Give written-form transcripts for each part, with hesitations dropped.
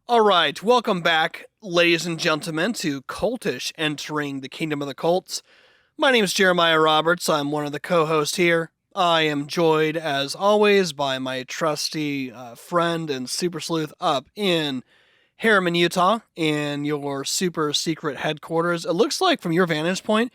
All right, welcome back, ladies and gentlemen, to Cultish Entering the Kingdom of the Cults. My name is Jeremiah Roberts. I'm one of the co-hosts here. I am joined, as always, by my trusty friend and super sleuth up in Harriman, Utah, in your super secret headquarters. It looks like, from your vantage point,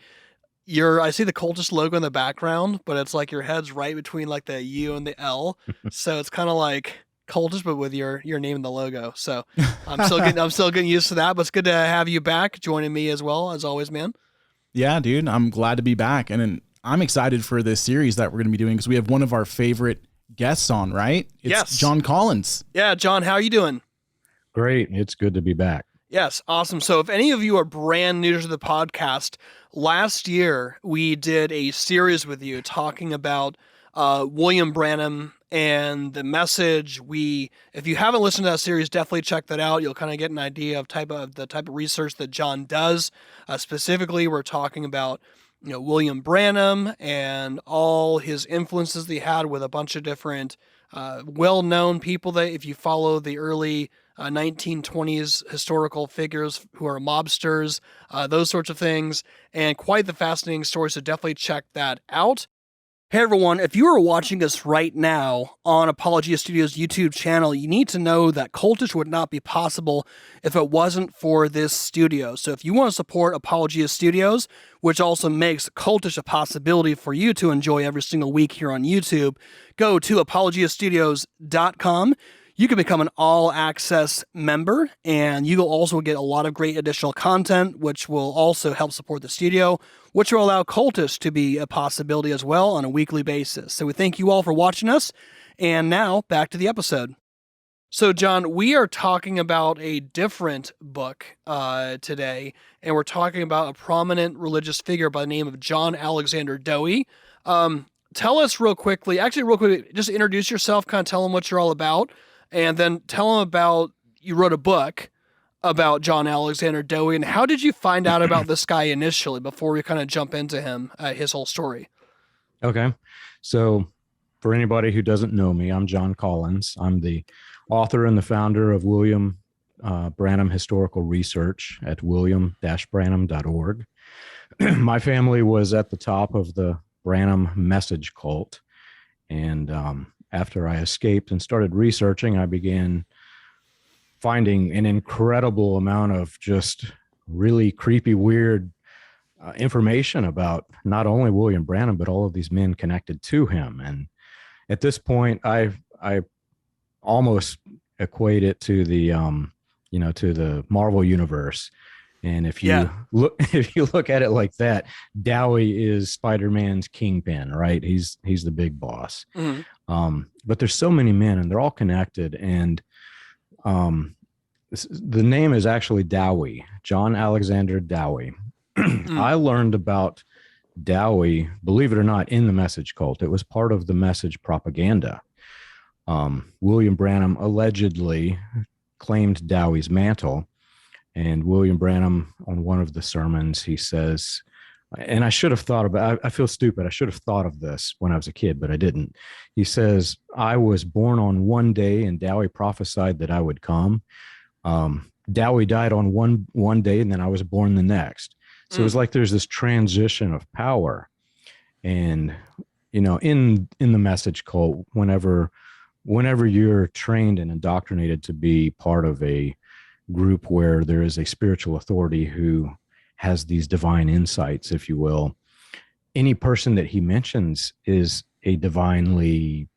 I see the Cultish logo in the background, but it's like your head's right between like the U and the L, so it's kind of like Cultish, but with your name in the logo. So I'm still getting used to that, but it's good to have you back, joining me as well, as always, man. Yeah, dude, I'm glad to be back, and I'm excited for this series that we're going to be doing because we have one of our favorite guests on, right? It's Yes. John Collins. Yeah, John, how are you doing? Great. It's good to be back. Yes, awesome. So if any of you are brand new to the podcast, last year we did a series with you talking about William Branham and the message. If you haven't listened to that series, definitely check that out. You'll kind of get an idea of the type of research that John does. Specifically, we're talking about William Branham and all his influences that he had with a bunch of different well-known people that, if you follow the early 1920s historical figures who are mobsters, those sorts of things, and quite the fascinating story, so definitely check that out. Hey everyone, if you are watching us right now on Apologia Studios YouTube channel, you need to know that Cultish would not be possible if it wasn't for this studio. So if you want to support Apologia Studios, which also makes Cultish a possibility for you to enjoy every single week here on YouTube, go to apologiastudios.com. You can become an all-access member, and you will also get a lot of great additional content, which will also help support the studio, which will allow Cultish to be a possibility as well on a weekly basis. So we thank you all for watching us, and now back to the episode. So, John, we are talking about a different book today, and we're talking about a prominent religious figure by the name of John Alexander Dowie. Tell us real quickly, just introduce yourself, kind of tell them what you're all about, and then tell them about, you wrote a book about John Alexander Dowie, and how did you find out about this guy initially before we kind of jump into him, his whole story? Okay. So for anybody who doesn't know me, I'm John Collins. I'm the author and the founder of William Branham Historical Research at william-branham.org. My family was at the top of the Branham message cult, and after I escaped and started researching, I began finding an incredible amount of just really creepy, weird information about not only William Branham, but all of these men connected to him. And at this point, I almost equate it to the, to the Marvel universe. And if you look at it like that, Dowie is Spider-Man's kingpin, right? He's the big boss. Mm-hmm. But there's so many men, and they're all connected. And the name is actually Dowie, John Alexander Dowie. I learned about Dowie, believe it or not, in the message cult. It was part of the message propaganda. William Branham allegedly claimed Dowie's mantle. And William Branham, on one of the sermons, he says, and I should have thought about, I feel stupid. I should have thought of this when I was a kid, but I didn't. He says, I was born on one day and Dowie prophesied that I would come. Dowie died on one day and then I was born the next. So it's like there's this transition of power. And, in the message cult, whenever you're trained and indoctrinated to be part of a group where there is a spiritual authority who has these divine insights, if you will, any person that he mentions is a divinely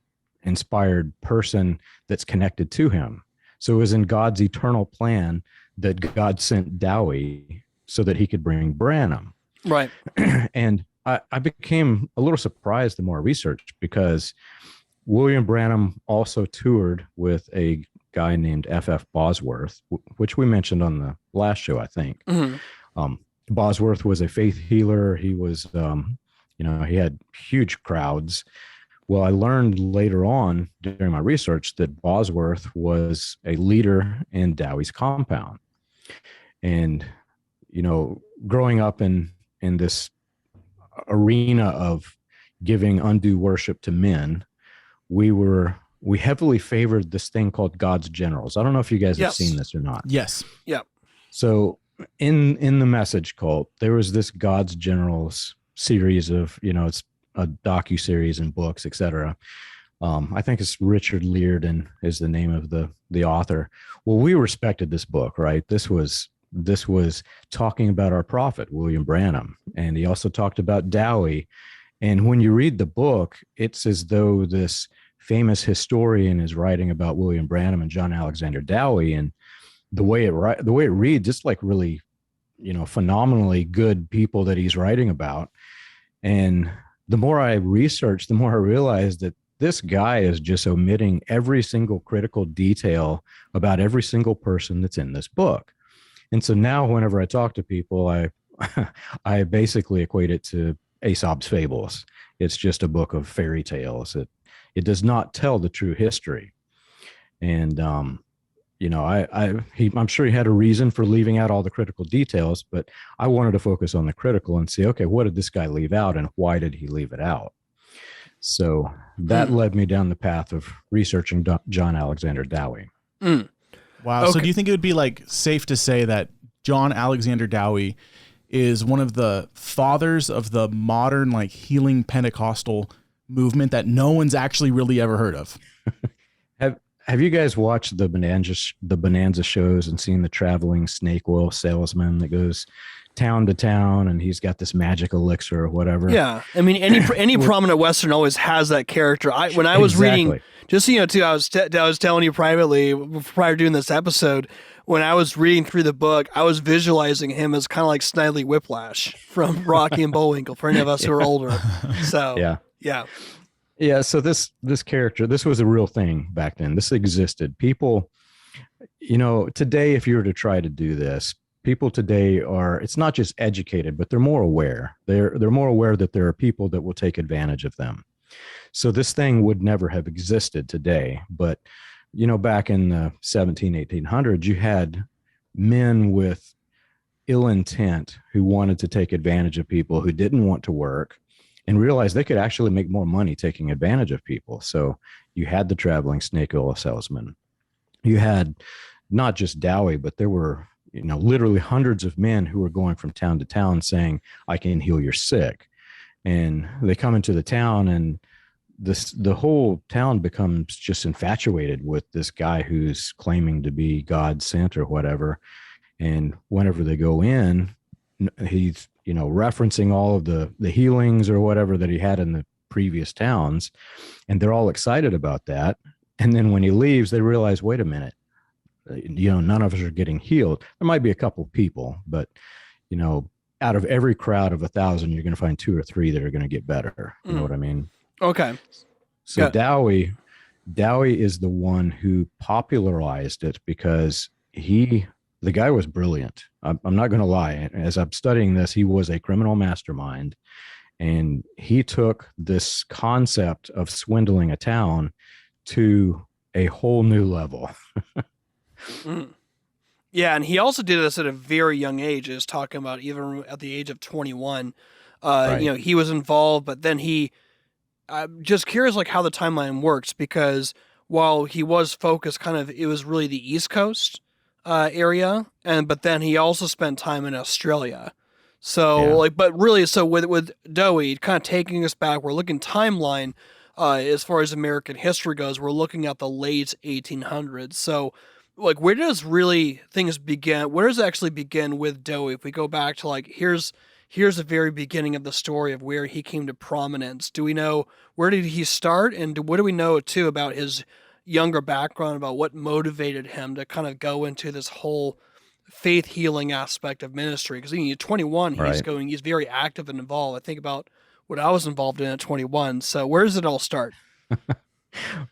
inspired person that's connected to him. So it was in God's eternal plan that God sent Dowie so that he could bring Branham. Right. And I became a little surprised the more I researched, because William Branham also toured with a guy named F.F. Bosworth, which we mentioned on the last show, I think. Mm-hmm. Bosworth was a faith healer. He was, he had huge crowds. Well, I learned later on during my research that Bosworth was a leader in Dowie's compound. And, growing up in this arena of giving undue worship to men, we were we heavily favored this thing called God's Generals. I don't know if you guys have seen this or not. Yes. Yeah. So in the message cult, there was this God's Generals series of, it's a docu-series and books, etc. I think it's Richard Learden is the name of the author. Well, we respected this book, right? This was talking about our prophet, William Branham. And he also talked about Dowie. And when you read the book, it's as though this famous historian is writing about William Branham and John Alexander Dowie. And the way it reads, it's like really, phenomenally good people that he's writing about. And the more I researched, the more I realized that this guy is just omitting every single critical detail about every single person that's in this book. And so now whenever I talk to people, I basically equate it to Aesop's Fables. It's just a book of fairy tales. It does not tell the true history. And, I'm sure he had a reason for leaving out all the critical details, but I wanted to focus on the critical and see, okay, what did this guy leave out and why did he leave it out? So that led me down the path of researching John Alexander Dowie. Wow. Okay. So do you think it would be like safe to say that John Alexander Dowie is one of the fathers of the modern like healing Pentecostal movement that no one's actually really ever heard of? Have you guys watched the Bonanza shows and seen the traveling snake oil salesman that goes town to town and he's got this magic elixir or whatever? Yeah. I mean, any prominent Western always has that character. When I was reading, just so you know, too, I was telling you privately prior to doing this episode, when I was reading through the book, I was visualizing him as kind of like Snidely Whiplash from Rocky and Bullwinkle for any of us who are older. So yeah. Yeah, so this character, this was a real thing back then. This existed. People, today, if you were to try to do this, people today it's not just educated, but they're more aware. They're more aware that there are people that will take advantage of them. So this thing would never have existed today. But, back in the 1800s, you had men with ill intent who wanted to take advantage of people who didn't want to work and realized they could actually make more money taking advantage of people. So you had the traveling snake oil salesman. You had not just Dowie, but there were, literally hundreds of men who were going from town to town saying, I can heal your sick. And they come into the town and the whole town becomes just infatuated with this guy who's claiming to be God sent or whatever. And whenever they go in, he's, referencing all of the healings or whatever that he had in the previous towns. And they're all excited about that. And then when he leaves, they realize, wait a minute, none of us are getting healed. There might be a couple of people, but, out of every crowd of 1,000, you're going to find 2 or 3 that are going to get better. You know what I mean? Okay. So Dowie is the one who popularized it because the guy was brilliant. I'm not going to lie. As I'm studying this, he was a criminal mastermind, and he took this concept of swindling a town to a whole new level. Yeah, and he also did this at a very young age. Is talking about even at the age of 21. Right. He was involved, but then I'm just curious like how the timeline works, because while he was focused it was really the East Coast area, but then he also spent time in Australia. So with Dowie, kind of taking us back, we're looking timeline as far as American history goes. We're looking at the late 1800s. So where does really things begin? Where does it actually begin with Dowie? If we go back to here's the very beginning of the story of where he came to prominence. Do we know where did he start, and what do we know too about his younger background, about what motivated him to kind of go into this whole faith healing aspect of ministry? Because he's 21, he's very active and involved. I think about what I was involved in at 21. So where does it all start?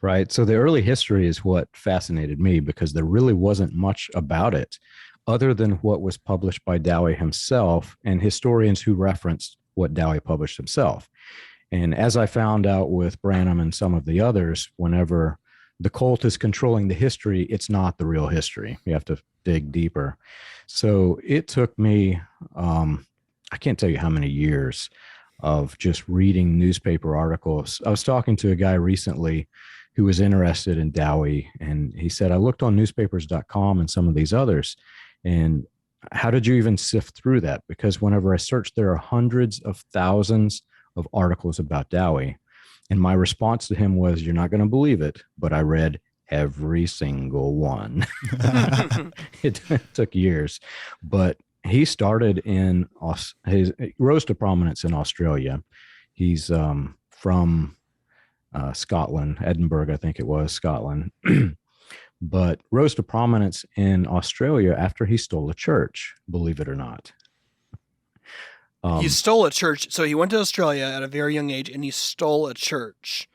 Right. So the early history is what fascinated me, because there really wasn't much about it other than what was published by Dowie himself and historians who referenced what Dowie published himself. And as I found out with Branham and some of the others, whenever the cult is controlling the history, it's not the real history. You have to dig deeper. So it took me, I can't tell you how many years of just reading newspaper articles. I was talking to a guy recently who was interested in Dowie. And he said, I looked on newspapers.com and some of these others. And how did you even sift through that? Because whenever I searched, there are hundreds of thousands of articles about Dowie. And my response to him was, you're not going to believe it, but I read every single one. It took years, but he started in he rose to prominence in Australia. He's from Scotland, Edinburgh, I think it was, Scotland, but rose to prominence in Australia after he stole a church, believe it or not. He stole a church. So he went to Australia at a very young age and he stole a church.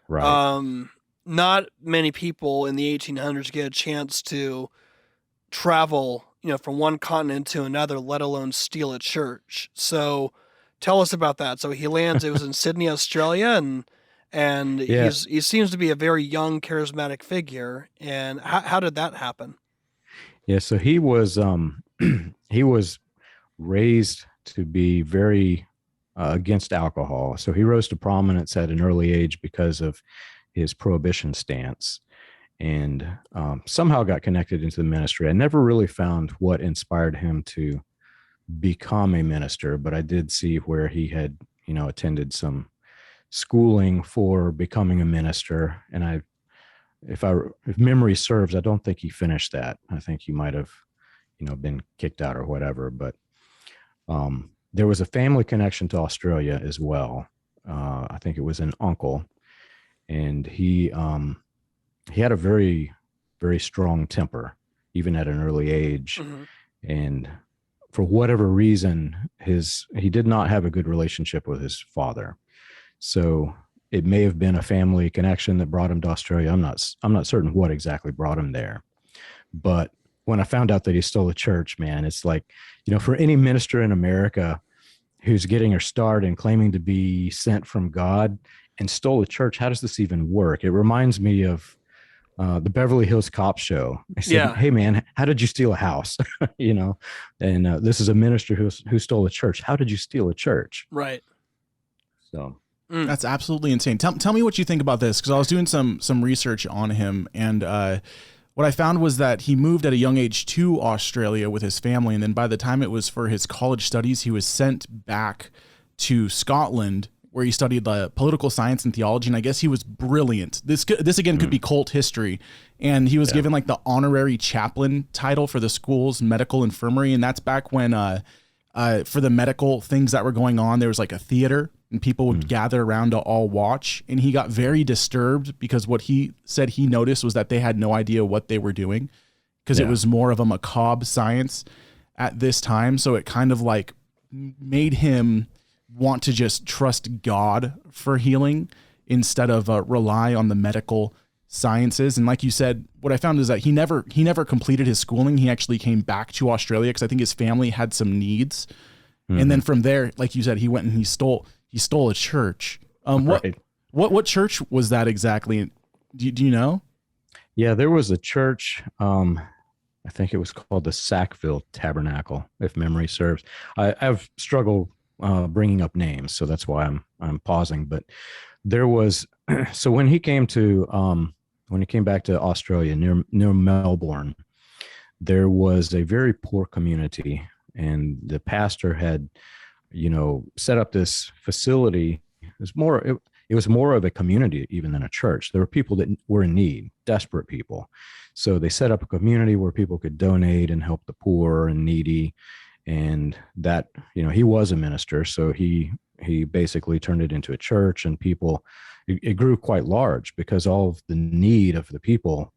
Right. Not many people in the 1800s get a chance to travel, from one continent to another, let alone steal a church. So tell us about that. So he lands, it was in Sydney, Australia, and Yeah. he seems to be a very young, charismatic figure. And how did that happen? Yeah. So he was raised to be very against alcohol. So he rose to prominence at an early age because of his prohibition stance, and somehow got connected into the ministry. I never really found what inspired him to become a minister, but I did see where he had, attended some schooling for becoming a minister. And if memory serves, I don't think he finished that. I think he might have, been kicked out or whatever, but there was a family connection to Australia as well. I think it was an uncle, and he had a very, very strong temper, even at an early age. Mm-hmm. And for whatever reason, he did not have a good relationship with his father. So it may have been a family connection that brought him to Australia. I'm not certain what exactly brought him there, but when I found out that he stole a church, man, it's like, for any minister in America who's getting her start and claiming to be sent from God and stole a church, how does this even work? It reminds me of the Beverly Hills Cop show. I said, Yeah. Hey man, how did you steal a house? And this is a minister who stole a church. How did you steal a church? Right. So that's absolutely insane. Tell me what you think about this, because I was doing some research on him, and what I found was that he moved at a young age to Australia with his family, and then by the time it was for his college studies, he was sent back to Scotland, where he studied political science and theology, and I guess he was brilliant. This again could be cult history, and he was given like the honorary chaplain title for the school's medical infirmary, and that's back when for the medical things that were going on, there was like a theater, and people would gather around to all watch, and he got very disturbed because what he said he noticed was that they had no idea what they were doing, because it was more of a macabre science at this time, so it kind of like made him want to just trust God for healing instead of rely on the medical sciences. And like you said, what I found is that he never completed his schooling. He actually came back to Australia because I think his family had some needs. Mm-hmm. And then from there, like you said, he went and he stole a church. Right. What church was that exactly? Do you know? Yeah, there was a church. I think it was called the Sackville Tabernacle, if memory serves. I've struggled bringing up names, so that's why I'm pausing. But there was, so when he came back to Australia near Melbourne, there was a very poor community, and the pastor had, set up this facility. It was more of a community even than a church. There were people that were in need, desperate people. So they set up a community where people could donate and help the poor and needy. And that, he was a minister, so he basically turned it into a church, and it grew quite large because all of the need of the people,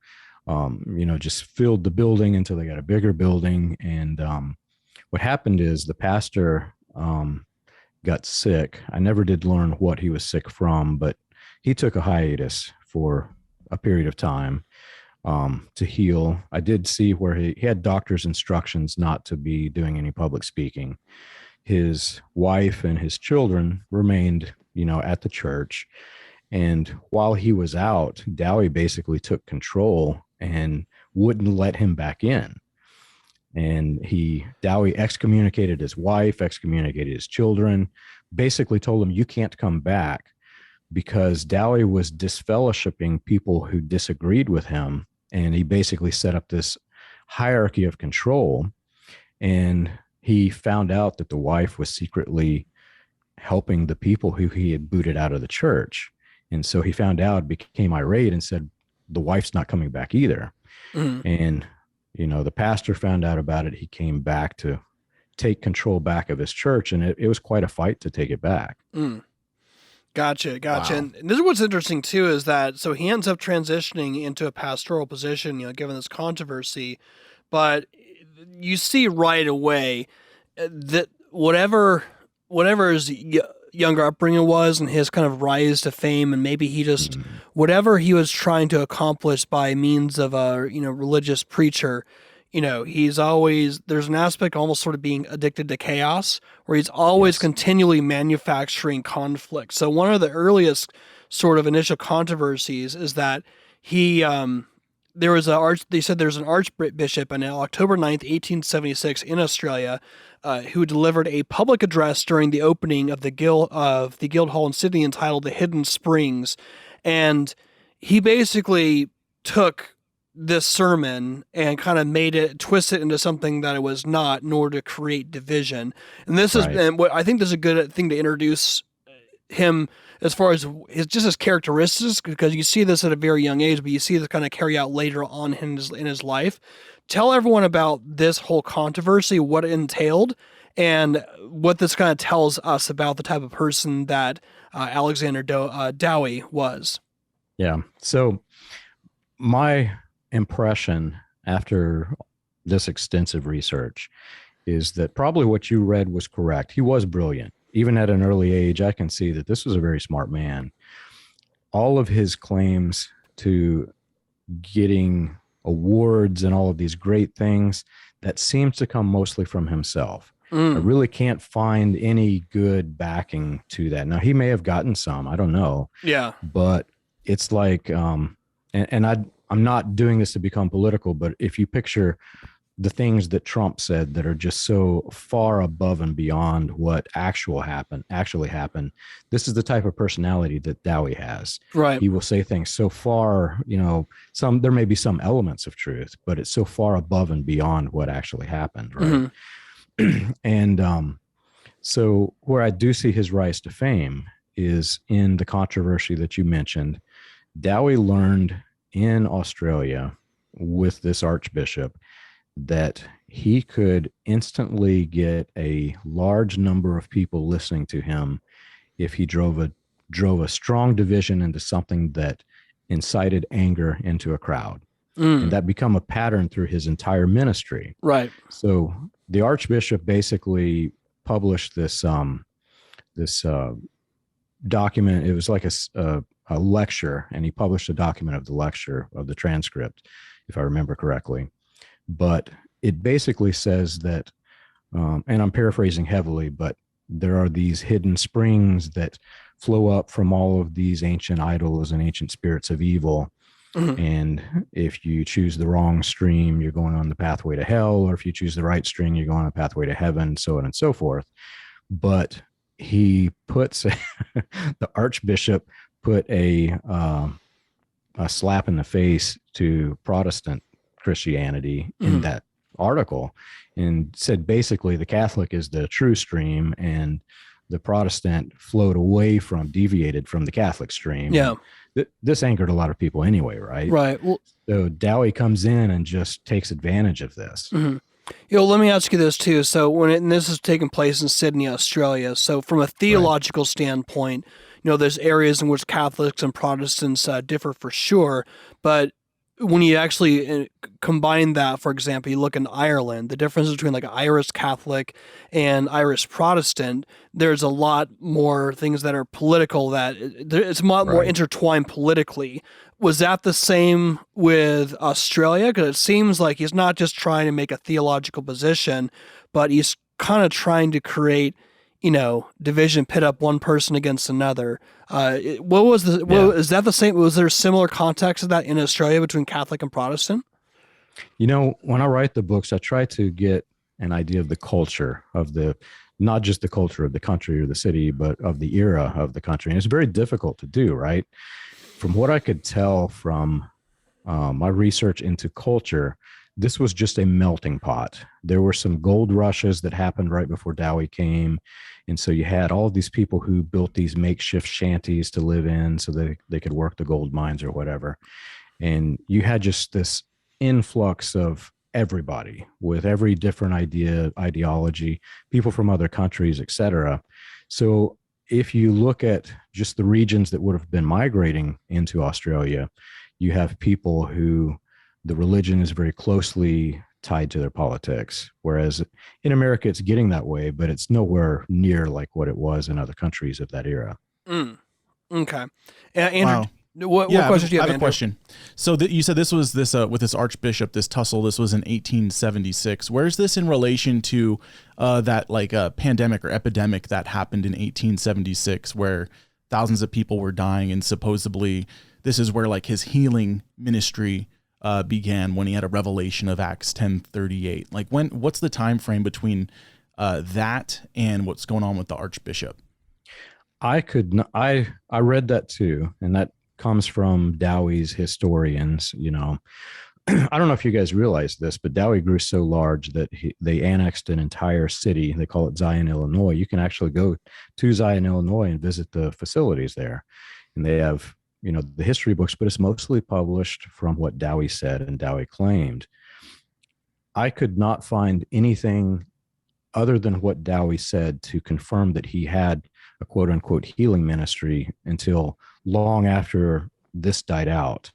just filled the building until they got a bigger building. And what happened is the pastor got sick. I never did learn what he was sick from, but he took a hiatus for a period of time to heal. I did see where he had doctor's instructions not to be doing any public speaking. His wife and his children remained, at the church. And while he was out, Dowie basically took control and wouldn't let him back in. And Dowie excommunicated his wife, excommunicated his children, basically told him, you can't come back. because Dowie was disfellowshipping people who disagreed with him. And he basically set up this hierarchy of control. And he found out that the wife was secretly helping the people who he had booted out of the church. And so he found out, became irate, and said, the wife's not coming back either. And, the pastor found out about it. He came back to take control back of his church. And it was quite a fight to take it back. Gotcha. Wow. And this is what's interesting too, is that, so he ends up transitioning into a pastoral position, given this controversy, but you see right away that whatever his younger upbringing was and his kind of rise to fame, and maybe he just, whatever he was trying to accomplish by means of a, religious preacher, he's always, there's an aspect almost sort of being addicted to chaos, where he's always continually manufacturing conflict. So one of the earliest sort of initial controversies is that he, they said there's an archbishop on October 9th, 1876 in Australia, who delivered a public address during the opening of the Guildhall in Sydney entitled The Hidden Springs. And he basically took this sermon and kind of twist it into something that it was not, in order to create division. And this and what I think this is a good thing to introduce him as far as his characteristics, because you see this at a very young age, but you see this kind of carry out later on in his life. Tell everyone about this whole controversy, what it entailed, and what this kind of tells us about the type of person that Alexander Dowie was. Yeah. So my impression after this extensive research is that probably what you read was correct. He was brilliant. Even at an early age, I can see that this was a very smart man. All of his claims to getting awards and all of these great things, that seems to come mostly from himself. I really can't find any good backing to that. Now, he may have gotten some, I don't know. Yeah. But it's like, I'm not doing this to become political, but if you picture the things that Trump said that are just so far above and beyond what actually happened, this is the type of personality that Dowie has. Right. He will say things so far, there may be some elements of truth, but it's so far above and beyond what actually happened. Right. And so where I do see his rise to fame is in the controversy that you mentioned. Dowie learned in Australia with this archbishop that he could instantly get a large number of people listening to him if he drove a strong division into something that incited anger into a crowd. And that become a pattern through his entire ministry. Right. So the archbishop basically published this document. It was like a lecture, and he published a document of the lecture, of the transcript, if I remember correctly. But it basically says that, and I'm paraphrasing heavily, but there are these hidden springs that flow up from all of these ancient idols and ancient spirits of evil. And if you choose the wrong stream, you're going on the pathway to hell, or if you choose the right stream, you're going on the pathway to heaven, so on and so forth. But he puts the archbishop put a slap in the face to Protestant Christianity in that article, and said basically the Catholic is the true stream and the Protestant deviated from the Catholic stream. Yeah. This angered a lot of people anyway, right? Right. Well, so Dowie comes in and just takes advantage of this. Let me ask you this too. So and this is taking place in Sydney, Australia. So from a theological standpoint, there's areas in which Catholics and Protestants differ for sure. But when you actually combine that, for example, you look in Ireland, the difference between like Irish Catholic and Irish Protestant, there's a lot more things that are political, that it's a lot more intertwined politically. Was that the same with Australia? Because it seems like he's not just trying to make a theological position, but he's kind of trying to create, division, pit up one person against another. Is that the same? Was there similar context of that in Australia between Catholic and Protestant? When I write the books, I try to get an idea of the culture of not just the culture of the country or the city, but of the era of the country. And it's very difficult to do, right? From what I could tell from my research into culture, this was just a melting pot. There were some gold rushes that happened right before Dowie came. And so you had all of these people who built these makeshift shanties to live in so that they could work the gold mines or whatever. And you had just this influx of everybody with every different ideology, people from other countries, et cetera. So if you look at just the regions that would have been migrating into Australia, you have people who the religion is very closely tied to their politics. Whereas in America, it's getting that way, but it's nowhere near like what it was in other countries of that era. Okay. Andrew, Wow. what questions do you have, I have a Andrew? question. So you said this was with this archbishop, this tussle, this was in 1876. Where's this in relation to that like a pandemic or epidemic that happened in 1876 where thousands of people were dying, and supposedly this is where like his healing ministry began, when he had a revelation of Acts 10:38. Like what's the time frame between that and what's going on with the archbishop? I read that too, and that comes from Dowie's historians. You know, I don't know if you guys realize this, but Dowie grew so large that they annexed an entire city. They call it Zion, Illinois. You can actually go to Zion, Illinois, and visit the facilities there, and they have, you know, the history books, but it's mostly published from what Dowie said and Dowie claimed. I could not find anything other than what Dowie said to confirm that he had a quote unquote healing ministry until long after this died out.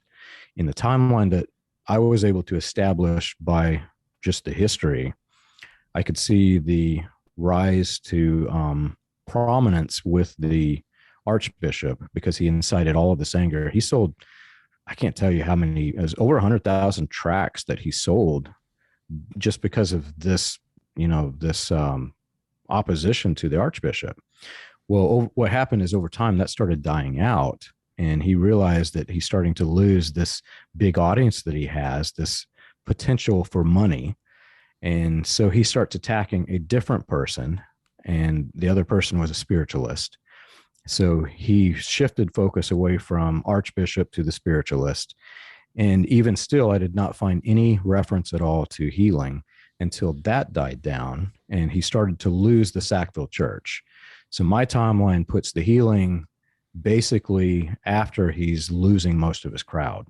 In the timeline that I was able to establish by just the history, I could see the rise to prominence with the archbishop because he incited all of this anger. He sold, I can't tell you how many, it was over 100,000 tracts that he sold just because of this, you know, this opposition to the archbishop. Well, what happened is over time that started dying out, and he realized that he's starting to lose this big audience that he has, this potential for money. And so he starts attacking a different person, and the other person was a spiritualist. So he shifted focus away from archbishop to the spiritualist. And even still, I did not find any reference at all to healing until that died down and he started to lose the Sackville Church. So my timeline puts the healing basically after he's losing most of his crowd.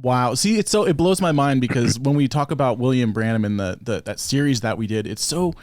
Wow. See, it blows my mind because when we talk about William Branham and that series that we did, it's so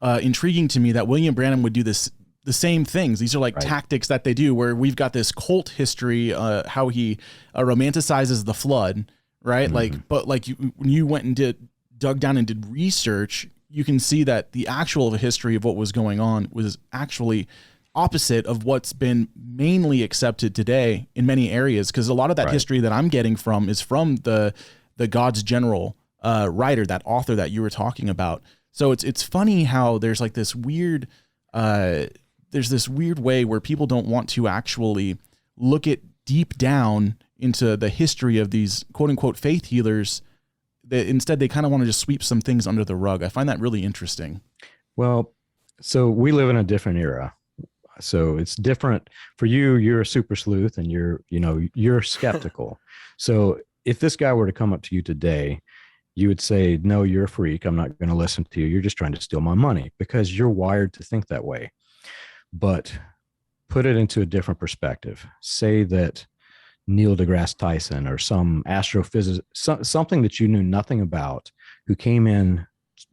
intriguing to me that William Branham would do the same things. These are like tactics that they do where we've got this cult history, how he romanticizes the flood, right? Like, but like when you went and dug down and did research, you can see that the actual history of what was going on was actually opposite of what's been mainly accepted today in many areas. Because a lot of that history that I'm getting from is from the God's General writer, that author that you were talking about. So it's funny how there's like this weird there's this weird way where people don't want to actually look at deep down into the history of these quote unquote faith healers. That instead they kind of want to just sweep some things under the rug. I find that really interesting. Well, so we live in a different era. So it's different for you. You're a super sleuth and you're skeptical. So if this guy were to come up to you today, you would say, no, you're a freak. I'm not going to listen to you. You're just trying to steal my money because you're wired to think that way. But put it into a different perspective. Say that Neil deGrasse Tyson or some astrophysicist, something that you knew nothing about, who came in,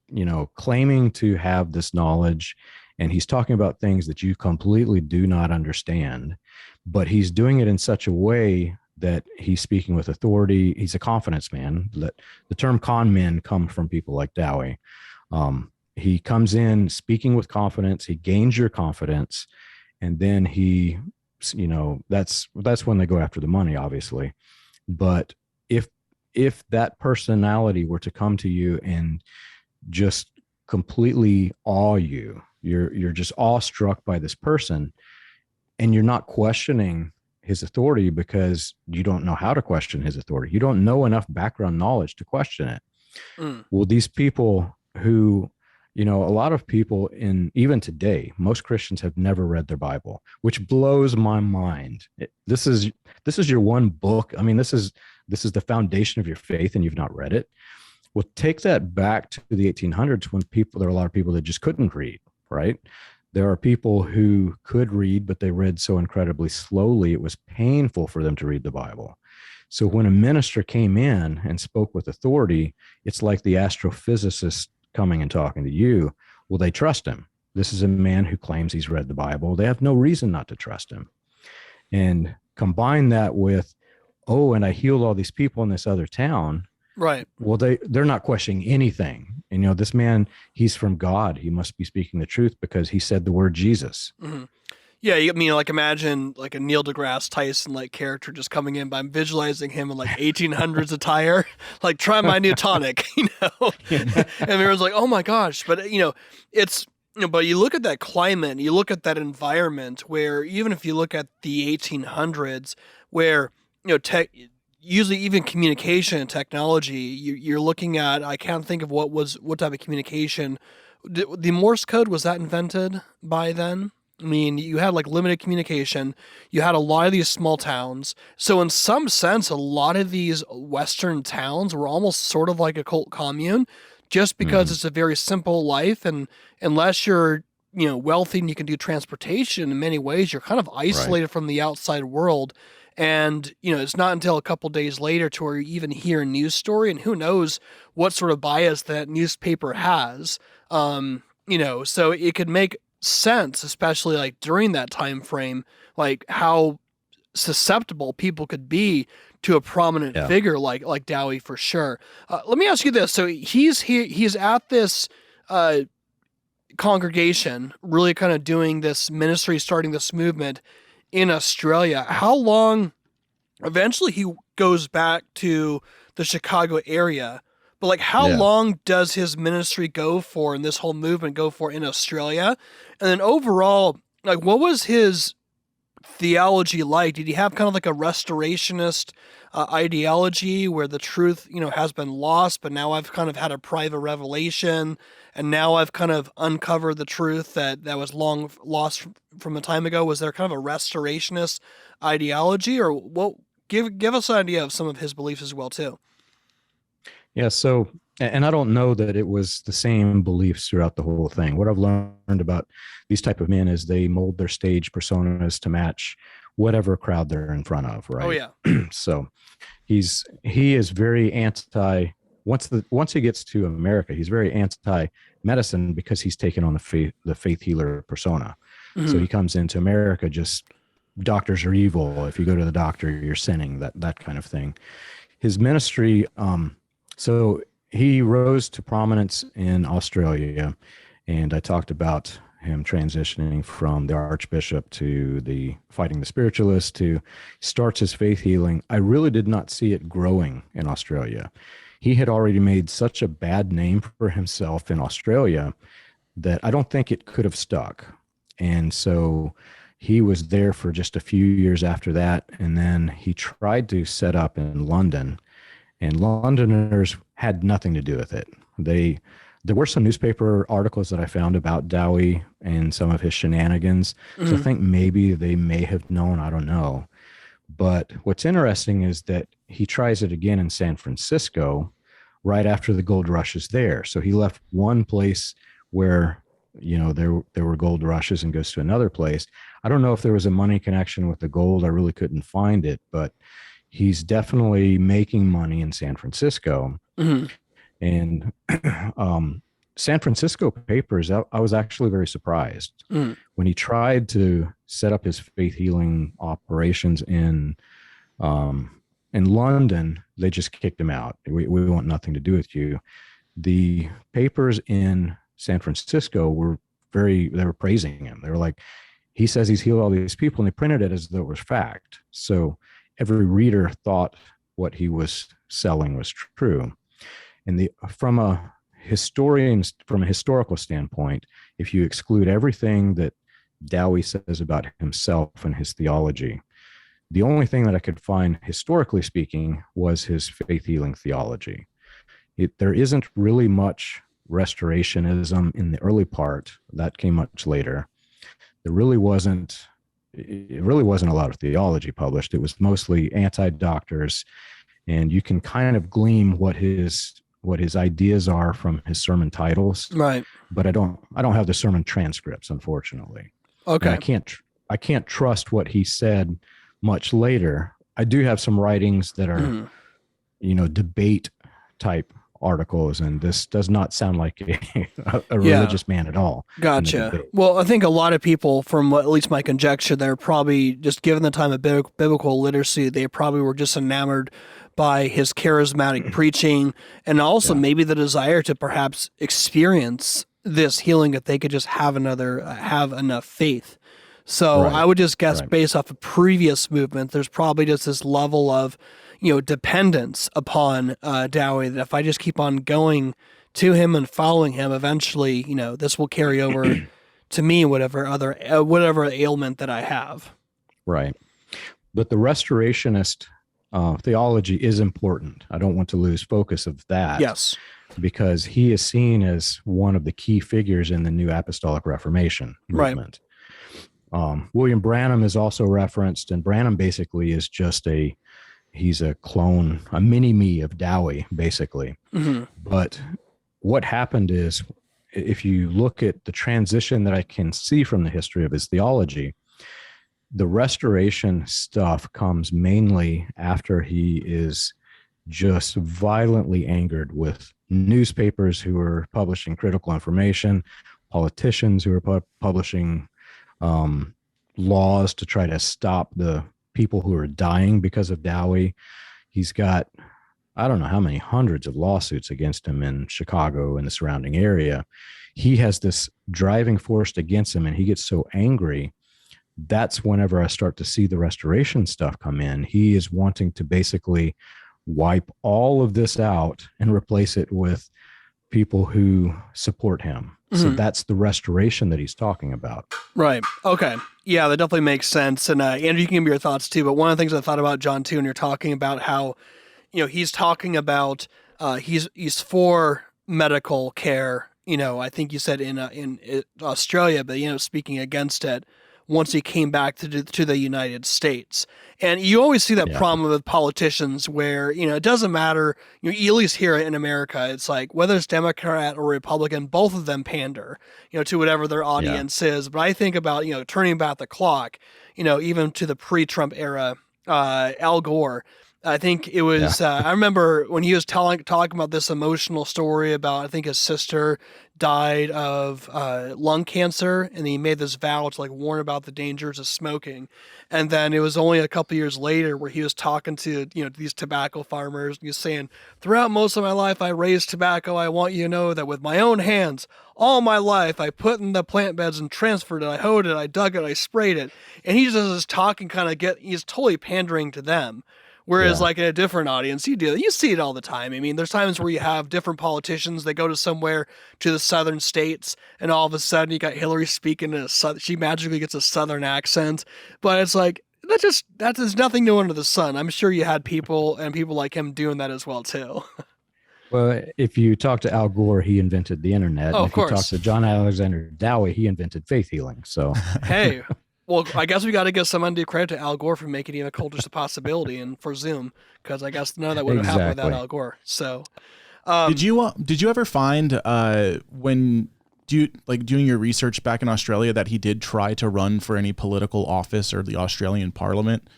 you know, claiming to have this knowledge, and he's talking about things that you completely do not understand, but he's doing it in such a way that he's speaking with authority. He's a confidence man. The term con men come from people like Dowie. He comes in speaking with confidence. He gains your confidence, and then he, you know, that's when they go after the money, obviously. But if that personality were to come to you and just completely awe you, you're just awestruck by this person, and you're not questioning his authority because you don't know how to question his authority. You don't know enough background knowledge to question it. Well, these people who, you know, a lot of people even today, most Christians have never read their Bible, which blows my mind. This is your one book. I mean, this is the foundation of your faith, and you've not read it. Well, take that back to the 1800s when there were a lot of people that just couldn't read, right? There are people who could read, but they read so incredibly slowly, it was painful for them to read the Bible. So when a minister came in and spoke with authority, it's like the astrophysicist coming and talking to you. Well, they trust him. This is a man who claims he's read the Bible. They have no reason not to trust him. And combine that with, oh, and I healed all these people in this other town. Right. Well, they're not questioning anything. And, you know, this man, he's from God. He must be speaking the truth because he said the word Jesus. Mm-hmm. Yeah, I mean, like imagine like a Neil deGrasse Tyson like character just coming in, but I'm visualizing him in like 1800s attire, like try my new tonic, you know, and everyone's like, oh my gosh, but you know, it's, you know, but you look at that climate, you look at that environment where even if you look at the 1800s, where you know usually even communication and technology, you're looking at, I can't think of what type of communication, the Morse code, was that invented by then? I mean, you had like limited communication. You had a lot of these small towns. So in some sense, a lot of these Western towns were almost sort of like a cult commune, just because it's a very simple life. And unless you're, you know, wealthy and you can do transportation in many ways, you're kind of isolated from the outside world. And, you know, it's not until a couple days later to where you even hear a news story, and who knows what sort of bias that newspaper has. You know, so it could make sense, especially like during that time frame, like how susceptible people could be to a prominent figure like Dowie, for sure. Let me ask you this: so he's at this congregation, really kind of doing this ministry, starting this movement in Australia. How long? Eventually, he goes back to the Chicago area. But like, how long does his ministry go for, and this whole movement go for in Australia? And then overall, like, what was his theology like? Did he have kind of like a restorationist ideology where the truth, you know, has been lost, but now I've kind of had a private revelation, and now I've kind of uncovered the truth that was long lost from a time ago? Was there kind of a restorationist ideology, or what? Give us an idea of some of his beliefs as well, too. Yeah. So, and I don't know that it was the same beliefs throughout the whole thing. What I've learned about these type of men is they mold their stage personas to match whatever crowd they're in front of. Right. Oh yeah. So he is very anti, once he gets to America, he's very anti-medicine because he's taken on the faith healer persona. Mm-hmm. So he comes into America, just doctors are evil. If you go to the doctor, you're sinning, that kind of thing. His ministry, so he rose to prominence in Australia, and I talked about him transitioning from the archbishop to the fighting the spiritualist to starts his faith healing. I really did not see it growing in Australia. He had already made such a bad name for himself in Australia that I don't think it could have stuck. And so he was there for just a few years after that, and then he tried to set up in London. And Londoners had nothing to do with it. There were some newspaper articles that I found about Dowie and some of his shenanigans. Mm-hmm. So I think maybe they may have known, I don't know. But what's interesting is that he tries it again in San Francisco right after the gold rush is there. So he left one place where, you know, there were gold rushes and goes to another place. I don't know if there was a money connection with the gold. I really couldn't find it, but he's definitely making money in San Francisco. Mm-hmm. And San Francisco papers, I was actually very surprised. Mm. When he tried to set up his faith healing operations in London, they just kicked him out. We want nothing to do with you. The papers in San Francisco they were praising him. They were like, he says he's healed all these people, and they printed it as though it was fact. So every reader thought what he was selling was true. And from a historical standpoint, if you exclude everything that Dowie says about himself and his theology, the only thing that I could find, historically speaking, was his faith healing theology. There isn't really much restorationism in the early part. That came much later. It really wasn't a lot of theology published. It was mostly anti-doctors, and you can kind of glean what his ideas are from his sermon titles. Right. But I don't have the sermon transcripts, unfortunately. Okay. And I can't trust what he said much later. I do have some writings that are, debate type articles, and this does not sound like a religious man at all. Gotcha. Well, I think a lot of people, from at least my conjecture, they're probably just given the time of biblical literacy, they probably were just enamored by his charismatic preaching, and also maybe the desire to perhaps experience this healing if they could just have enough faith. So I would just guess based off of previous movement, there's probably just this level of, dependence upon Dowie, that if I just keep on going to him and following him, eventually, this will carry over to me, whatever ailment that I have. Right. But the restorationist theology is important. I don't want to lose focus of that. Yes. Because he is seen as one of the key figures in the New Apostolic Reformation movement. Right. William Branham is also referenced, and Branham basically is just he's a clone, a mini-me of Dowie, basically. Mm-hmm. But what happened is, if you look at the transition that I can see from the history of his theology, the restoration stuff comes mainly after he is just violently angered with newspapers who are publishing critical information, politicians who are publishing laws to try to stop the people who are dying because of Dowie. He's got, I don't know how many hundreds of lawsuits against him in Chicago and the surrounding area. He has this driving force against him, and he gets so angry. That's whenever I start to see the restoration stuff come in. He is wanting to basically wipe all of this out and replace it with people who support him. So that's the restoration that he's talking about. Right. Okay. Yeah, that definitely makes sense. And Andrew, you can give me your thoughts too. But one of the things I thought about John too, when you're talking about how, he's talking about he's for medical care. I think you said in Australia, but speaking against it once he came back to the United States. And you always see that problem with politicians where, it doesn't matter, at least here in America, it's like whether it's Democrat or Republican, both of them pander, to whatever their audience is. But I think about, turning back the clock, even to the pre-Trump era, Al Gore. I think it was, I remember when he was talking about this emotional story about, I think his sister died of lung cancer, and he made this vow to warn about the dangers of smoking. And then it was only a couple years later where he was talking to, these tobacco farmers, and he was saying, throughout most of my life, I raised tobacco. I want you to know that with my own hands, all my life, I put in the plant beds and transferred it. I hoed it, I dug it, I sprayed it. And he just is talking he's totally pandering to them. Whereas in a different audience, you see it all the time. I mean, there's times where you have different politicians, they go to somewhere to the southern states, and all of a sudden you got Hillary speaking she magically gets a southern accent. But it's that is nothing new under the sun. I'm sure you had people like him doing that as well too. Well, if you talk to Al Gore, he invented the internet. Oh, and if you talk to John Alexander Dowie, he invented faith healing. So hey. Well, I guess we got to give some undue credit to Al Gore for making even Cultish a possibility and for Zoom, because I guess none of that would have happened without Al Gore. So, did you ever find when doing your research back in Australia that he did try to run for any political office or the Australian Parliament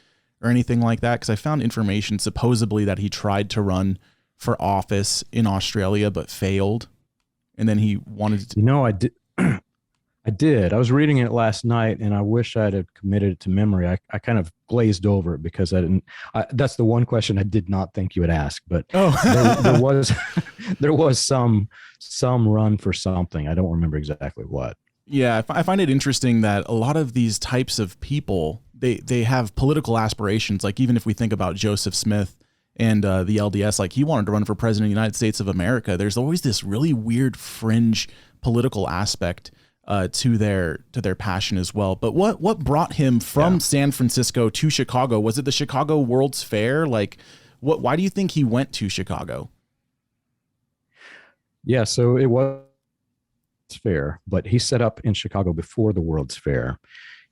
or anything like that? Because I found information supposedly that he tried to run for office in Australia but failed, and then he wanted to. I did. I did. I was reading it last night, and I wish I'd have committed it to memory. I kind of glazed over it because I didn't. That's the one question I did not think you would ask. But there was some run for something. I don't remember exactly what. Yeah, I find it interesting that a lot of these types of people they have political aspirations. Like even if we think about Joseph Smith and the LDS, he wanted to run for president of the United States of America. There's always this really weird fringe political aspect to their passion as well. But what brought him from San Francisco to Chicago? Was it the Chicago World's Fair? Why do you think he went to Chicago? Yeah, so it was Fair, but he set up in Chicago before the World's Fair.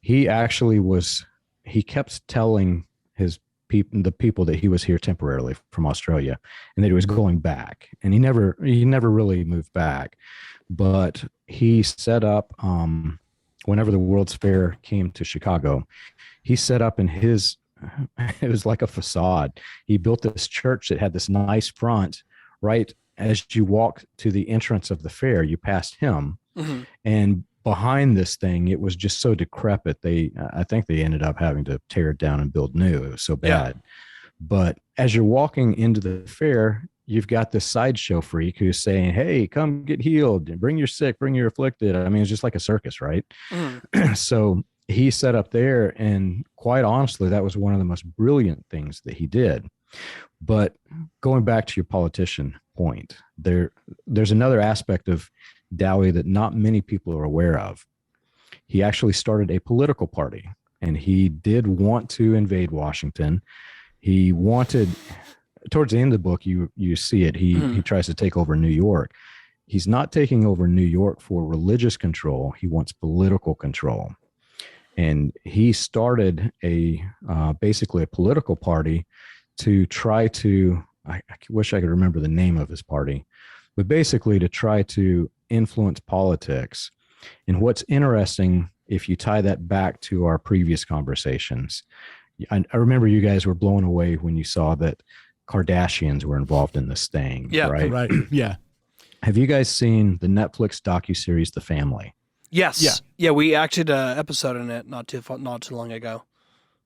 He actually was, he kept telling the people that he was here temporarily from Australia and that he was going back. And he never really moved back. But he set up, whenever the World's Fair came to Chicago, he set up in his, it was like a facade. He built this church that had this nice front. Right as you walk to the entrance of the fair, you passed him. Mm-hmm. And behind this thing, it was just so decrepit. I think they ended up having to tear it down and build new. It was so bad. Yeah. But as you're walking into the fair, you've got this sideshow freak who's saying, hey, come get healed, bring your sick, bring your afflicted. I mean, it's just like a circus, right? Mm. So he set up there, and quite honestly, that was one of the most brilliant things that he did. But going back to your politician point, there's another aspect of Dowie that not many people are aware of. He actually started a political party, and he did want to invade Washington. He wanted, towards the end of the book, you see it, he tries to take over New York. He's not taking over New York for religious control. He wants political control. And he started basically a political party to try to, I wish I could remember the name of his party, but basically to try to influence politics. And what's interesting, if you tie that back to our previous conversations, I remember you guys were blown away when you saw that Kardashians were involved in this thing. Yeah, right. Yeah. Have you guys seen the Netflix docuseries The Family? Yes. Yeah. We acted an episode in it not too long ago.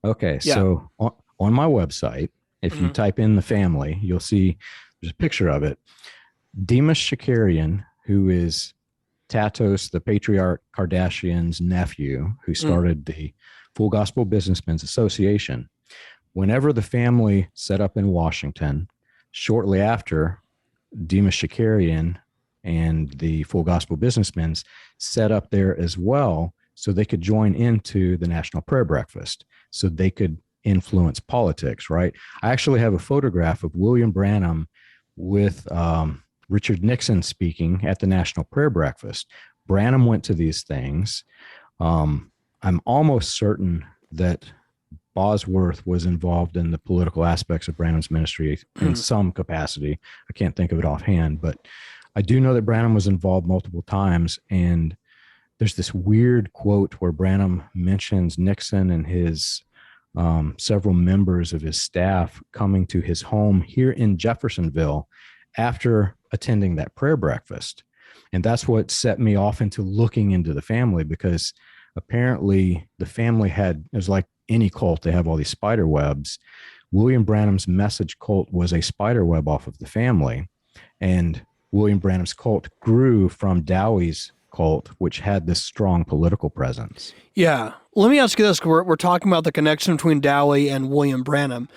Okay. Yeah. So on my website, if you type in The Family, you'll see there's a picture of it. Demas Shakarian, who is Tatos, the patriarch Kardashian's nephew, who started the Full Gospel Businessmen's Association. Whenever the family set up in Washington, shortly after, Demas Shakarian and the Full Gospel Businessmen set up there as well, so they could join into the National Prayer Breakfast, so they could influence politics, right? I actually have a photograph of William Branham with Richard Nixon speaking at the National Prayer Breakfast. Branham went to these things. I'm almost certain that Bosworth was involved in the political aspects of Branham's ministry in some capacity. I can't think of it offhand, but I do know that Branham was involved multiple times. And there's this weird quote where Branham mentions Nixon and his several members of his staff coming to his home here in Jeffersonville after attending that prayer breakfast. And that's what set me off into looking into the family, because apparently the family it was like any cult, they have all these spider webs. William Branham's message cult was a spider web off of the family. And William Branham's cult grew from Dowie's cult, which had this strong political presence. Yeah. Let me ask you this. We're talking about the connection between Dowie and William Branham.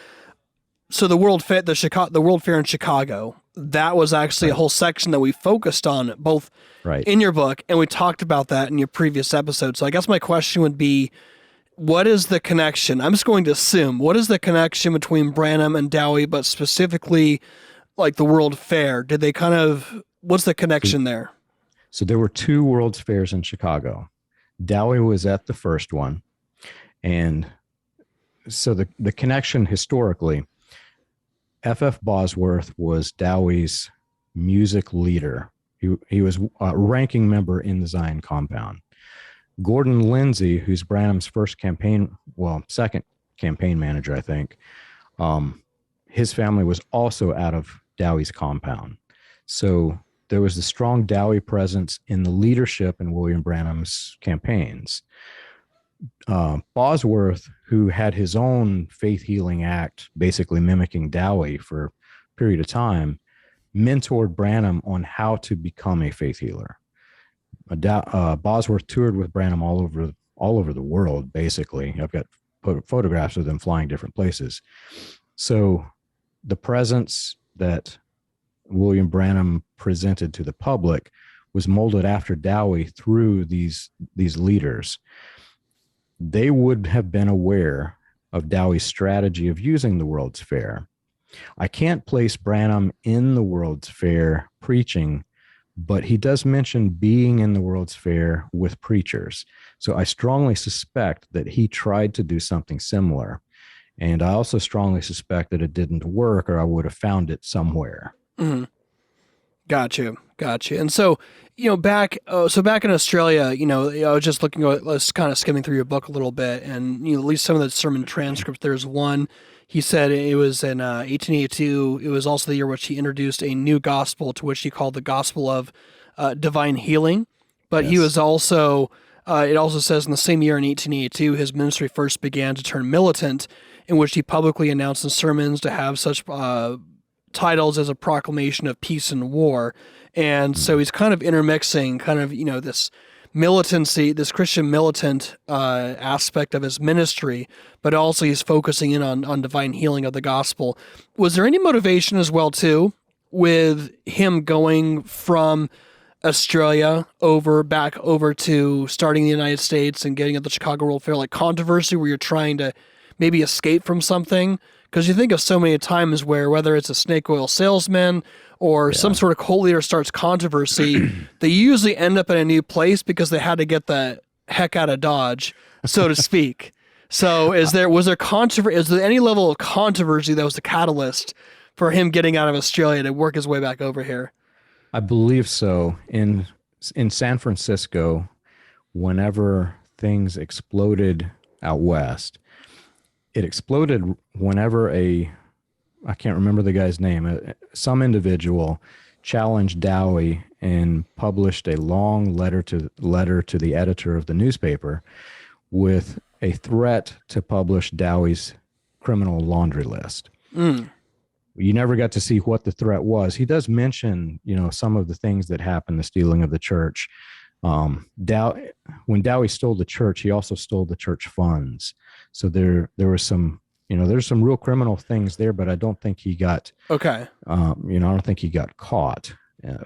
So the World Fair, the World Fair in Chicago, that was actually a whole section that we focused on both in your book, and we talked about that in your previous episode. So I guess my question would be, what is the connection? I'm just going to assume, what is the connection between Branham and Dowie, but specifically like the World Fair? Did they what's the connection there? So there were two World's Fairs in Chicago. Dowie was at the first one. And so the connection historically, F.F. Bosworth was Dowie's music leader. He was a ranking member in the Zion compound. Gordon Lindsay, who's Branham's second campaign manager, I think, his family was also out of Dowie's compound. So there was a strong Dowie presence in the leadership in William Branham's campaigns. Bosworth, who had his own faith healing act, basically mimicking Dowie for a period of time, mentored Branham on how to become a faith healer. Bosworth toured with Branham all over the world, basically. I've got photographs of them flying different places. So the presence that William Branham presented to the public was molded after Dowie through these leaders. They would have been aware of Dowie's strategy of using the World's Fair. I can't place Branham in the World's Fair preaching, but he does mention being in the World's Fair with preachers. So I strongly suspect that he tried to do something similar. And I also strongly suspect that it didn't work, or I would have found it somewhere. Mm-hmm. Gotcha. And so, back in Australia, I was just looking, I was kind of skimming through your book a little bit, and at least some of the sermon transcripts. There's one. He said it was in 1882. It was also the year which he introduced a new gospel, to which he called the gospel of divine healing. But he was also, it also says in the same year in 1882, his ministry first began to turn militant, in which he publicly announced in sermons to have such titles as a proclamation of peace and war. And so he's kind of intermixing this militancy, this Christian militant aspect of his ministry, but also he's focusing in on divine healing of the gospel. Was there any motivation as well, too, with him going from Australia back over to starting the United States and getting at the Chicago World Fair, like controversy where you're trying to maybe escape from something? Because you think of so many times where, whether it's a snake oil salesman or some sort of cult leader starts controversy, they usually end up in a new place because they had to get the heck out of Dodge, so to speak. So was there controversy? Is there any level of controversy that was the catalyst for him getting out of Australia to work his way back over here? I believe so. In San Francisco, whenever things exploded out west, it exploded whenever I can't remember the guy's name, some individual challenged Dowie and published a long letter to the editor of the newspaper with a threat to publish Dowie's criminal laundry list. You never got to see what the threat was. He does mention, some of the things that happened, the stealing of the church. When Dowie stole the church, he also stole the church funds. So there was some, there's some real criminal things there, but I don't think he got, I don't think he got caught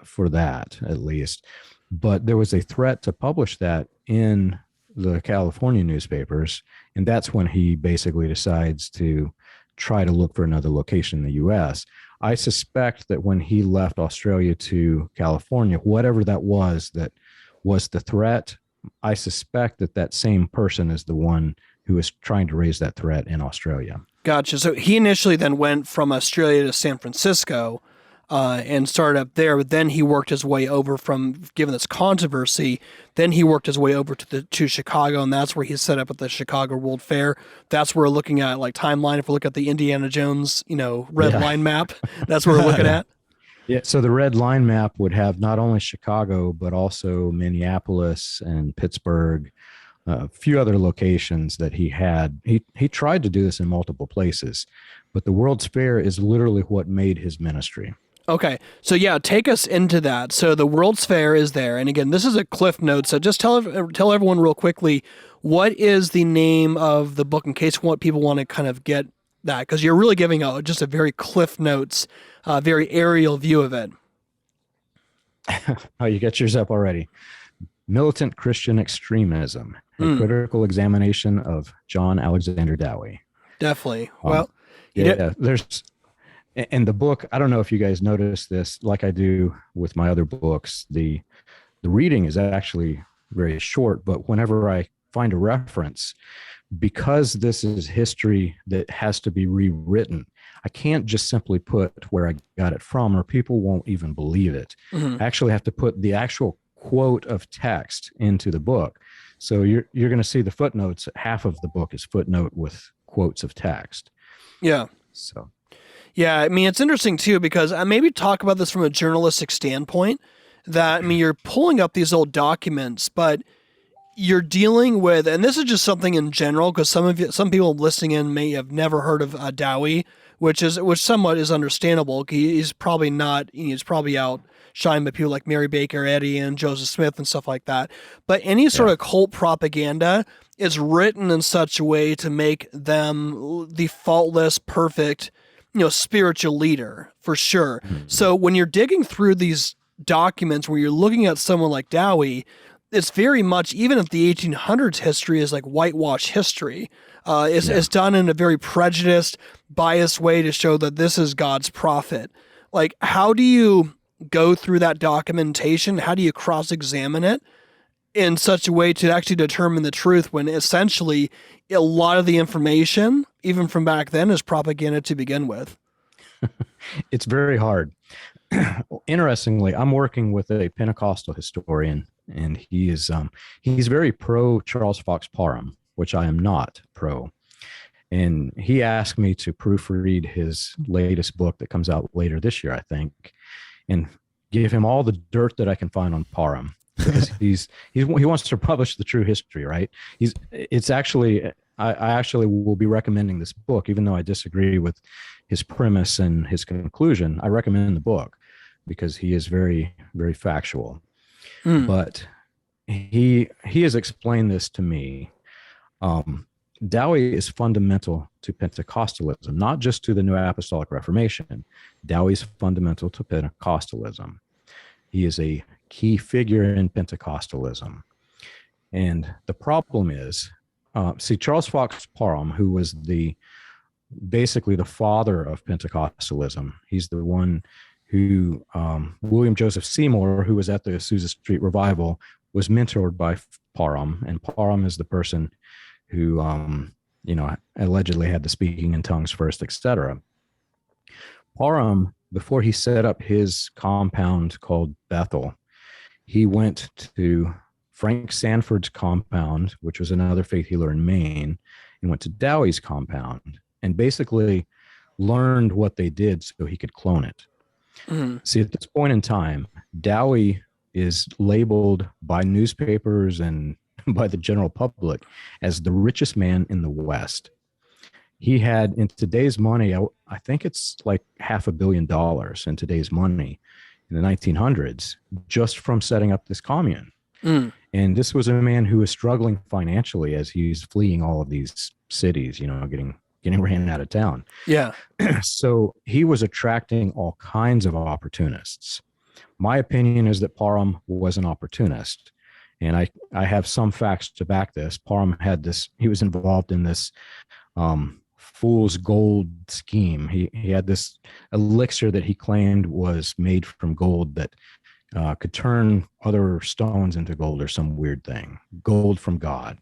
for that, at least. But there was a threat to publish that in the California newspapers. And that's when he basically decides to try to look for another location in the U.S. I suspect that when he left Australia to California, whatever that was the threat, I suspect that same person is the one who is trying to raise that threat in Australia. Gotcha. So he initially then went from Australia to San Francisco and started up there, but then he worked his way over given this controversy, then he worked his way over to Chicago, and that's where he set up at the Chicago World Fair. That's where we're looking at, like, timeline. If we look at the Indiana Jones, red line map, that's what we're looking at. Yeah, so the red line map would have not only Chicago, but also Minneapolis and Pittsburgh, a few other locations that he had. He tried to do this in multiple places, but the World's Fair is literally what made his ministry. Okay, so take us into that. So the World's Fair is there, and again, this is a cliff note, so just tell everyone real quickly, what is the name of the book in case people want to kind of get that, because you're really giving just a very cliff notes, very aerial view of it. Oh, you got yours up already. Militant Christian Extremism, a critical examination of John Alexander Dowie. Definitely. There's, in the book, I don't know if you guys notice this, like I do with my other books, the reading is actually very short, but whenever I find a reference, because this is history that has to be rewritten, I can't just simply put where I got it from, or people won't even believe it. I actually have to put the actual quote of text into the book. So you're going to see the footnotes. Half of the book is footnote with quotes of text. Yeah. So. Yeah, I mean, it's interesting too, because I maybe talk about this from a journalistic standpoint, that, I mean, you're pulling up these old documents, but you're dealing with, and this is just something in general, because some people listening in may have never heard of Dowie, which somewhat is understandable. He's probably out shined by people like Mary Baker Eddy and Joseph Smith and stuff like that. But any sort of cult propaganda is written in such a way to make them the faultless, perfect, spiritual leader, for sure. So when you're digging through these documents where you're looking at someone like Dowie, it's very much, even if the 1800s history is like whitewash history, it's done in a very prejudiced, biased way to show that this is God's prophet. Like, how do you go through that documentation? How do you cross-examine it in such a way to actually determine the truth when essentially a lot of the information, even from back then, is propaganda to begin with? It's very hard. Interestingly, I'm working with a Pentecostal historian, and he's very pro Charles Fox Parham, which I am not pro. And he asked me to proofread his latest book that comes out later this year, I think, and give him all the dirt that I can find on Parham, because he wants to publish the true history, right? I actually will be recommending this book, even though I disagree with his premise and his conclusion. I recommend the book because he is very, very factual. But he has explained this to me. Dowie is fundamental to Pentecostalism, not just to the New Apostolic Reformation. Dowie is fundamental to Pentecostalism. He is a key figure in Pentecostalism. And the problem is, Charles Fox Parham, who was basically the father of Pentecostalism, he's the one who, William Joseph Seymour, who was at the Azusa Street Revival, was mentored by Parham, and Parham is the person who, allegedly had the speaking in tongues first, etc. Parham, before he set up his compound called Bethel, he went to Frank Sanford's compound, which was another faith healer in Maine, and went to Dowie's compound and basically learned what they did so he could clone it. See, at this point in time, Dowie is labeled by newspapers and by the general public as the richest man in the West. He had, in today's money, I think it's like $500 million in today's money in the 1900s, just from setting up this commune. And this was a man who was struggling financially as he's fleeing all of these cities, getting ran out of town. Yeah. So he was attracting all kinds of opportunists. My opinion is that Parham was an opportunist. And I have some facts to back this. Parham he was involved in this fool's gold scheme. He had this elixir that he claimed was made from gold that could turn other stones into gold or some weird thing, gold from God.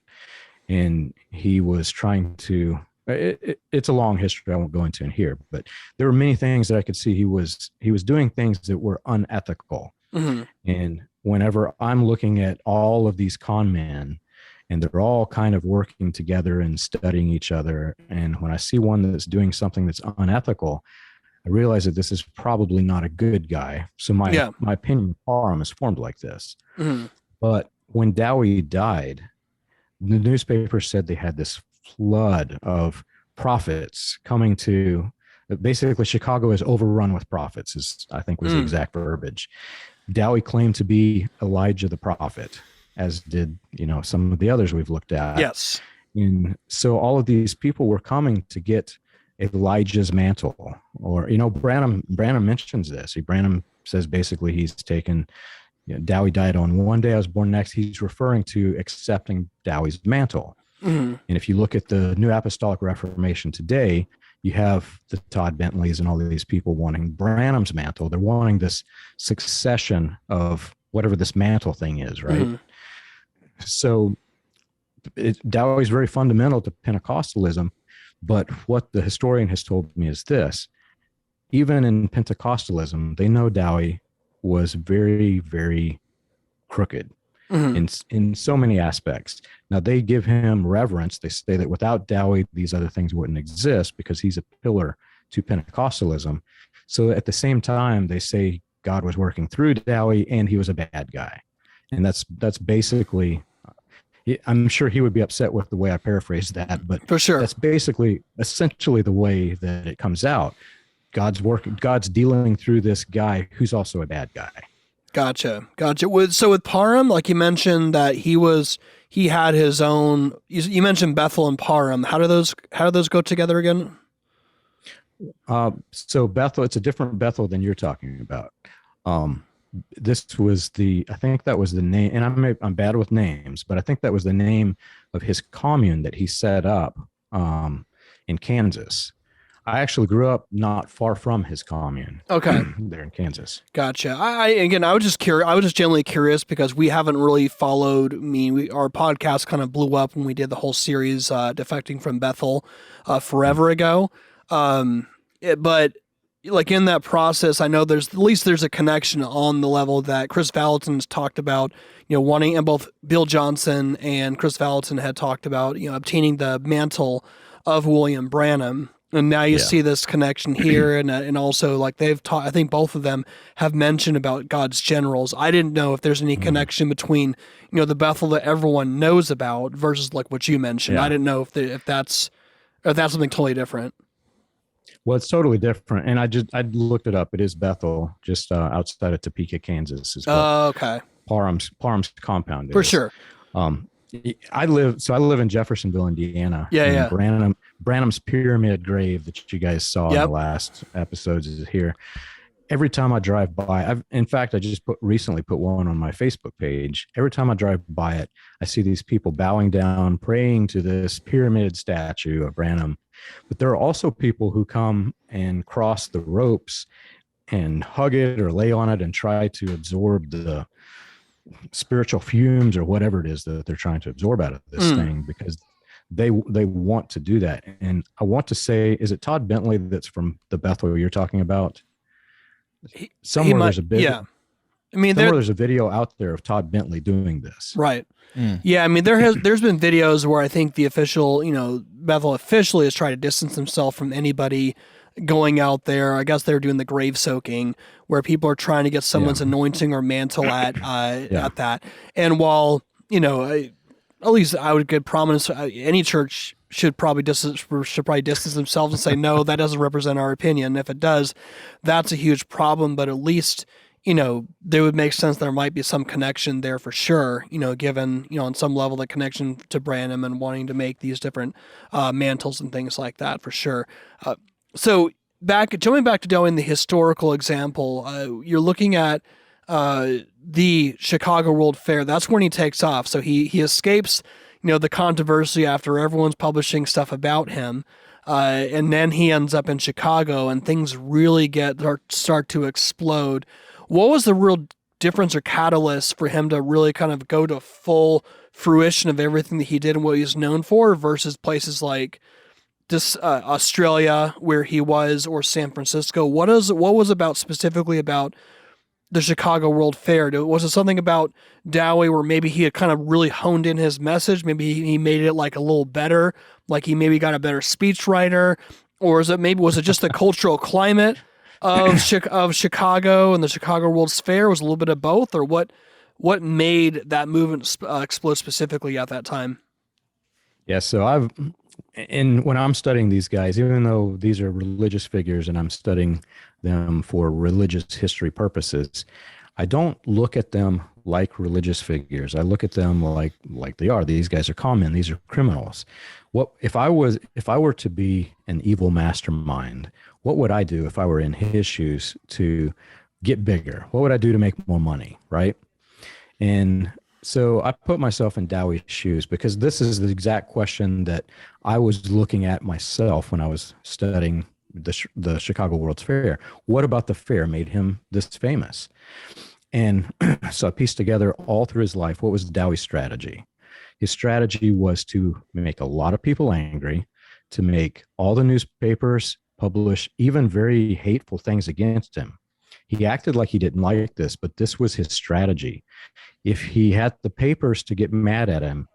And he was trying to, it's a long history I won't go into in here, but there were many things that I could see he was doing things that were unethical. And whenever I'm looking at all of these con men, and they're all kind of working together and studying each other, and when I see one that's doing something that's unethical, I realize that this is probably not a good guy. So my opinion of Parham is formed like this. But when Dowie died, the newspaper said they had this flood of prophets coming to, basically Chicago is overrun with prophets, I think was the exact verbiage. Dowie claimed to be Elijah the prophet, as did, some of the others we've looked at. Yes. And so all of these people were coming to get Elijah's mantle, or, Branham mentions this. Branham says basically he's taken, Dowie died on one day, I was born next. He's referring to accepting Dowie's mantle. And if you look at the New Apostolic Reformation today, you have the Todd Bentleys and all of these people wanting Branham's mantle. They're wanting this succession of whatever this mantle thing is, right? So Dowie is very fundamental to Pentecostalism, but what the historian has told me is this: even in Pentecostalism, they know Dowie was very, very crooked in so many aspects. Now, they give him reverence. They say that without Dowie, these other things wouldn't exist because he's a pillar to Pentecostalism. So at the same time, they say God was working through Dowie and he was a bad guy. And that's basically, I'm sure he would be upset with the way I paraphrased that, but for sure, that's essentially the way that it comes out. God's dealing through this guy who's also a bad guy. Gotcha. So with Parham, like you mentioned that he had his own, you mentioned Bethel and Parham. How do those go together again? So Bethel, it's a different Bethel than you're talking about. This was I think that was the name, and I'm bad with names, but I think that was the name of his commune that he set up in Kansas. I actually grew up not far from his commune. Okay. There in Kansas. Gotcha. I was just curious. I was just genuinely curious because we haven't really followed. Our podcast kind of blew up when we did the whole series, defecting from Bethel, forever ago. But like in that process, I know there's a connection on the level that Chris Valentin's talked about. Wanting, and both Bill Johnson and Chris Valentin had talked about, obtaining the mantle of William Branham. And now you see this connection here, and also like they've taught. I think both of them have mentioned about God's generals. I didn't know if there's any connection between the Bethel that everyone knows about versus like what you mentioned. I didn't know if that's something totally different. Well, it's totally different, and I looked it up. It is Bethel, just outside of Topeka, Kansas. Is what okay. Parham's compound is. For sure. I live in Jeffersonville, Indiana. Yeah. Branham's pyramid grave that you guys saw in the last episodes is here. Every time I drive by, I just recently put one on my Facebook page. Every time I drive by it, I see these people bowing down, praying to this pyramid statue of Branham. But there are also people who come and cross the ropes and hug it or lay on it and try to absorb the spiritual fumes or whatever it is that they're trying to absorb out of this thing, because they want to do that. And I want to say, is it Todd Bentley that's from the Bethel you're talking about? There's a video. There's a video out there of Todd Bentley doing this. Right. Yeah, there's been videos where I think the official, Bethel officially has tried to distance himself from anybody going out there. I guess they're doing the grave soaking where people are trying to get someone's anointing or mantle at that. And while, at least I would give prominence, any church should probably distance themselves and say, no, that doesn't represent our opinion. If it does, that's a huge problem. But at least, there would make sense there might be some connection there for sure, given, on some level, the connection to Branham and wanting to make these different mantles and things like that for sure. So jumping back to Dowie in the historical example, you're looking at the Chicago World Fair. That's when he takes off. So he escapes, the controversy after everyone's publishing stuff about him. And then he ends up in Chicago and things really start to explode. What was the real difference or catalyst for him to really kind of go to full fruition of everything that he did and what he's known for versus places like Australia where he was, or San Francisco? What was specifically about the Chicago World Fair? Was it something about Dowie where maybe he had kind of really honed in his message? Maybe he made it like a little better, like he maybe got a better speechwriter, or was it just the cultural climate of Chicago and the Chicago World's Fair? Was a little bit of both, or what made that movement explode specifically at that time? Yeah, so when I'm studying these guys, even though these are religious figures and I'm studying them for religious history purposes, I don't look at them like religious figures. I look at them like they are. These guys are common. These are criminals. What if I were to be an evil mastermind? What would I do if I were in his shoes to get bigger? What would I do to make more money? Right. And so I put myself in Dowie's shoes because this is the exact question that I was looking at myself when I was studying the Chicago World's Fair. What about the fair made him this famous? And so I pieced together all through his life, what was Dowie's strategy? His strategy was to make a lot of people angry, to make all the newspapers publish even very hateful things against him. He acted like he didn't like this, but this was his strategy. If he had the papers to get mad at him,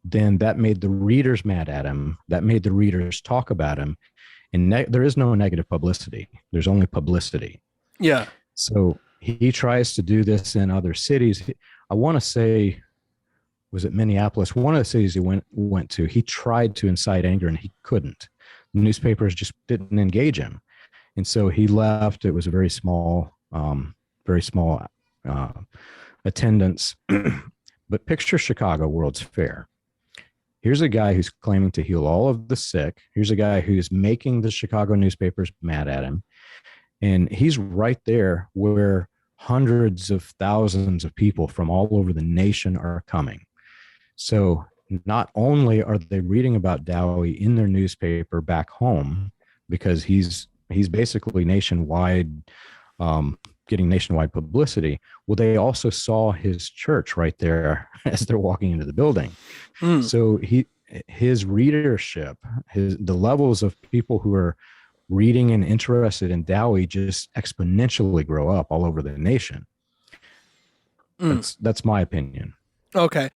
then that made the readers mad at him. That made the readers talk about him. And there is no negative publicity. There's only publicity. Yeah. So he tries to do this in other cities. I want to say, was it Minneapolis? One of the cities he went to, he tried to incite anger and he couldn't. The newspapers just didn't engage him. And so he left. It was a very small attendance. But picture Chicago World's Fair. Here's a guy who's claiming to heal all of the sick. Here's a guy who's making the Chicago newspapers mad at him. And he's right there where hundreds of thousands of people from all over the nation are coming. So not only are they reading about Dowie in their newspaper back home, because he's basically nationwide, getting nationwide publicity. Well, they also saw his church right there as they're walking into the building. So his readership, the levels of people who are reading and interested in Dowie just exponentially grow up all over the nation. That's my opinion. Okay.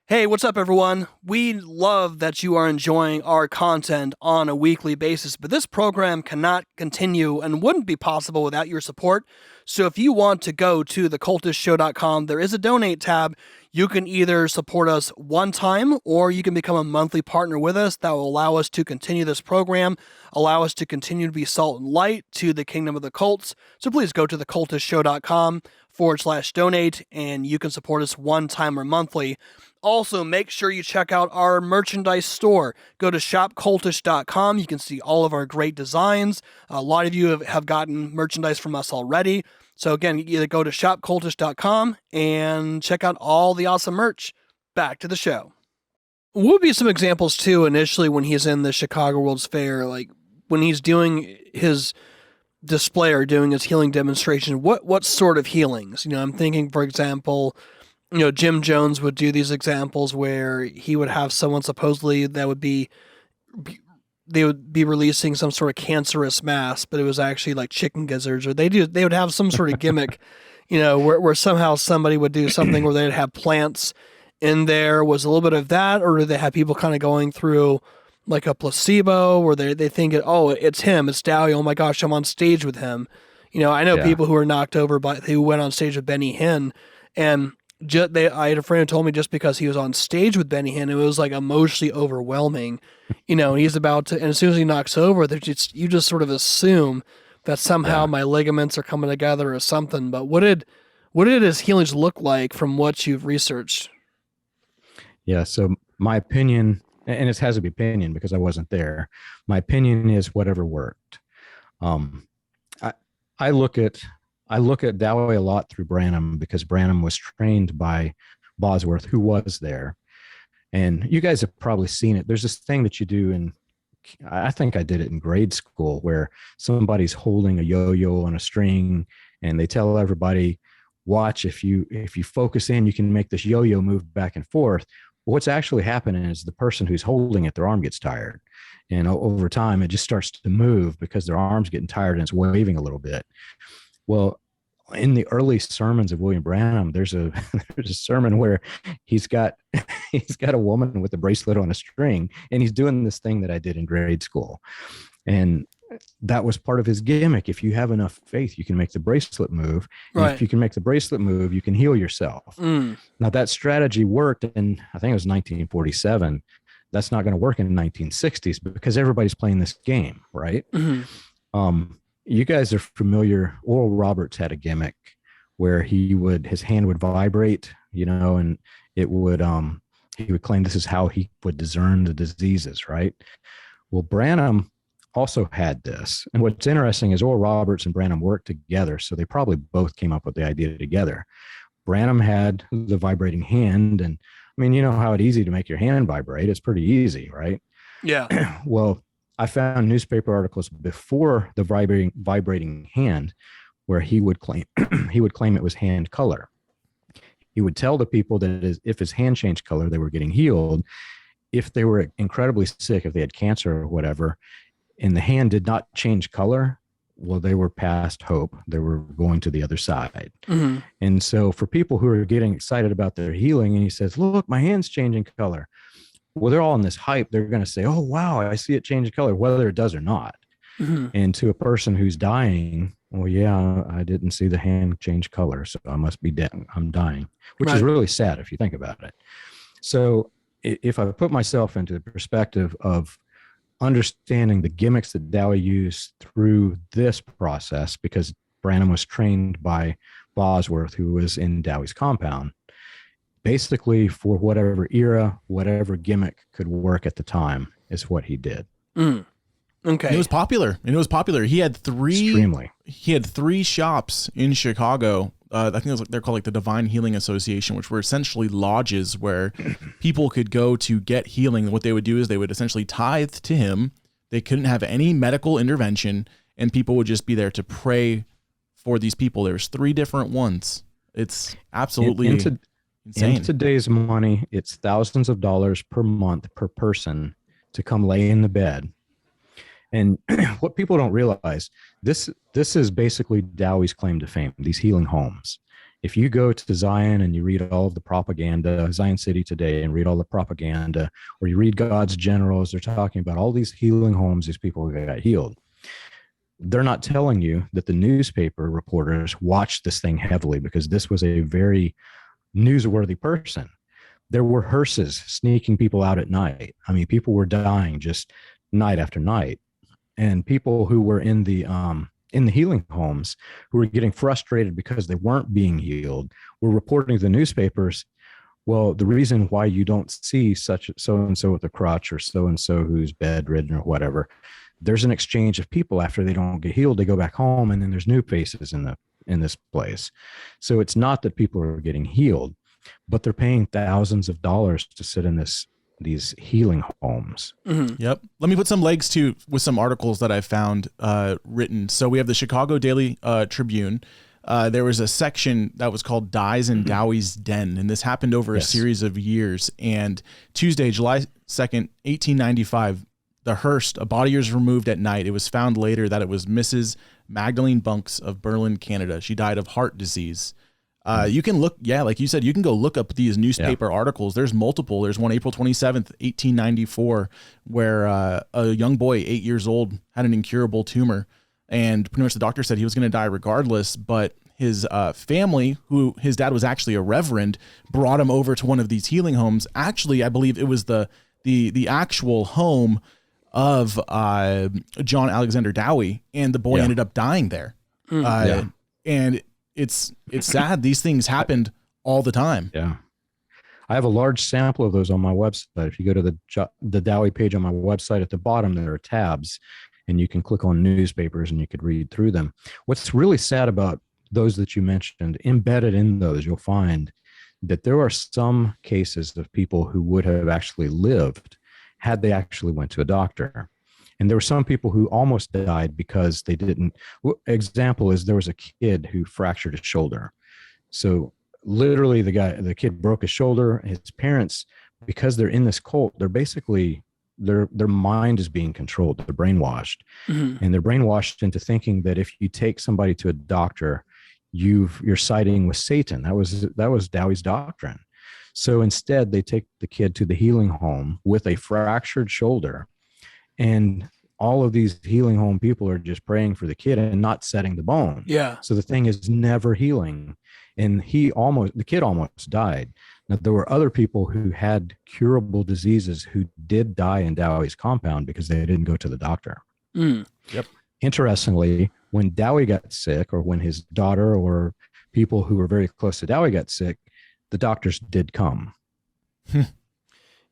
Hey, what's up, everyone? We love that you are enjoying our content on a weekly basis, but this program cannot continue and wouldn't be possible without your support. So if you want to go to thecultishtshow.com, there is a donate tab. You can either support us one time, or you can become a monthly partner with us. That will allow us to continue this program, allow us to continue to be salt and light to the kingdom of the cults. So please go to thecultishtshow.com/donate, and you can support us one time or monthly. Also, make sure you check out our merchandise store. Go to shopcultish.com. You can see all of our great designs. A lot of you have gotten merchandise from us already. So again, you either go to shopcultish.com and check out all the awesome merch. Back to the show. What would be some examples too, initially when he's in the Chicago World's Fair, like when he's doing his display or doing his healing demonstration, what sort of healings? I'm thinking, for example, Jim Jones would do these examples where he would have someone supposedly that would they would be releasing some sort of cancerous mass, but it was actually like chicken gizzards, or they would have some sort of gimmick, where somehow somebody would do something where they'd have plants in there. Was a little bit of that, or did they have people kind of going through like a placebo where they think, oh, it's him, it's Dowie, oh my gosh, I'm on stage with him. I know people who were knocked over who went on stage with Benny Hinn, and I had a friend who told me just because he was on stage with Benny Hinn, it was like emotionally overwhelming, he's about to, and as soon as he knocks over, you just sort of assume that somehow my ligaments are coming together or something. But what did his healings look like from what you've researched? Yeah. So my opinion, and it has to be opinion because I wasn't there. My opinion is whatever worked. I look at Dowie a lot through Branham because Branham was trained by Bosworth, who was there. And you guys have probably seen it. There's this thing that you do I think I did it in grade school, where somebody's holding a yo-yo on a string and they tell everybody, watch, if you focus in, you can make this yo-yo move back and forth. What's actually happening is the person who's holding it, their arm gets tired. And over time, it just starts to move because their arm's getting tired and it's waving a little bit. Well, in the early sermons of William Branham, there's a sermon where he's got a woman with a bracelet on a string, and he's doing this thing that I did in grade school. And that was part of his gimmick. If you have enough faith, you can make the bracelet move. And if you can make the bracelet move, you can heal yourself. Now that strategy worked in, I think it was 1947. That's not going to work in the 1960s because everybody's playing this game, right? You guys are familiar. Oral Roberts had a gimmick where his hand would vibrate, and it would, he would claim this is how he would discern the diseases, right? Well, Branham also had this. And what's interesting is Oral Roberts and Branham worked together. So they probably both came up with the idea together. Branham had the vibrating hand. And I mean, how it's easy to make your hand vibrate. It's pretty easy, right? Yeah. Well, I found newspaper articles before the vibrating hand where he would claim it was hand color. He would tell the people that if his hand changed color, they were getting healed. If they were incredibly sick, if they had cancer or whatever, and the hand did not change color, well, they were past hope. They were going to the other side. And so for people who are getting excited about their healing, and he says, look, my hand's changing color. Well, they're all in this hype. They're going to say, oh, wow, I see it change color, whether it does or not. And to a person who's dying, well, yeah, I didn't see the hand change color, so I must be dead. I'm dying, which is really sad if you think about it. So if I put myself into the perspective of understanding the gimmicks that Dowie used through this process, because Branham was trained by Bosworth, who was in Dowie's compound, basically for whatever era, whatever gimmick could work at the time is what he did. Okay. It was popular. He had three shops in Chicago. I think they're called like the Divine Healing Association, which were essentially lodges where people could go to get healing. What they would do is they would essentially tithe to him. They couldn't have any medical intervention, and people would just be there to pray for these people. There's 3 different ones. It's absolutely insane. In today's money, it's thousands of dollars per month per person to come lay in the bed. And what people don't realize, this is basically Dowie's claim to fame, these healing homes. If you go to Zion and you read all of the propaganda, Zion City Today, and read all the propaganda, or you read God's Generals, they're talking about all these healing homes, these people who got healed. They're not telling you that the newspaper reporters watched this thing heavily because this was a very newsworthy person. There were hearses sneaking people out at night. I mean, people were dying just night after night. And people who were in the healing homes, who were getting frustrated because they weren't being healed, were reporting to the newspapers, well, the reason why you don't see such so-and-so with a crutch or so-and-so who's bedridden or whatever, there's an exchange of people. After they don't get healed, they go back home, and then there's new faces in this place. So it's not that people are getting healed, but they're paying thousands of dollars to sit in these healing homes. Mm-hmm. Yep. Let me put some legs to with some articles that I found written. So we have the Chicago Daily Tribune. There was a section that was called Dies in Dowie's Den, and this happened over a series of years. And Tuesday, July 2nd, 1895, the Hearst, a body was removed at night. It was found later that it was Mrs. Magdalene Bunks of Berlin, Canada. She died of heart disease. You can look, like you said, you can go look up these newspaper articles. There's multiple. There's one April 27th, 1894, where a young boy, 8 years old, had an incurable tumor. And pretty much the doctor said he was going to die regardless, but his family, who his dad was actually a reverend, brought him over to one of these healing homes. Actually, I believe it was the actual home of John Alexander Dowie, and the boy ended up dying there. And it's sad. These things happened all the time. Yeah. I have a large sample of those on my website. If you go to the Dowie page on my website, at the bottom, there are tabs, and you can click on newspapers and you could read through them. What's really sad about those that you mentioned, embedded in those, you'll find that there are some cases of people who would have actually lived had they actually went to a doctor. And there were some people who almost died because they didn't. Example is, there was a kid who fractured his shoulder. So literally the kid broke his shoulder. His parents, because they're in this cult, they're basically, their mind is being controlled. They're brainwashed. Mm-hmm. And they're brainwashed into thinking that if you take somebody to a doctor, you're siding with Satan. That was Dowie's doctrine. So instead, they take the kid to the healing home with a fractured shoulder, and all of these healing home people are just praying for the kid and not setting the bone. Yeah. So the thing is never healing. And the kid almost died. Now, there were other people who had curable diseases who did die in Dowie's compound because they didn't go to the doctor. Yep. Interestingly, when Dowie got sick, or when his daughter or people who were very close to Dowie got sick, the doctors did come.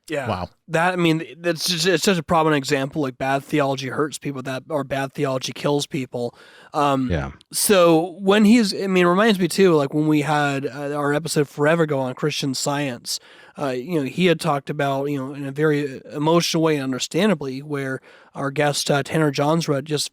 Yeah. Wow. It's such a prominent example. Like, bad theology hurts people, or bad theology kills people. So when it reminds me too, like when we had our episode Forever Ago on Christian Science, he had talked about, in a very emotional way, understandably, where our guest, Tanner Johnsrud,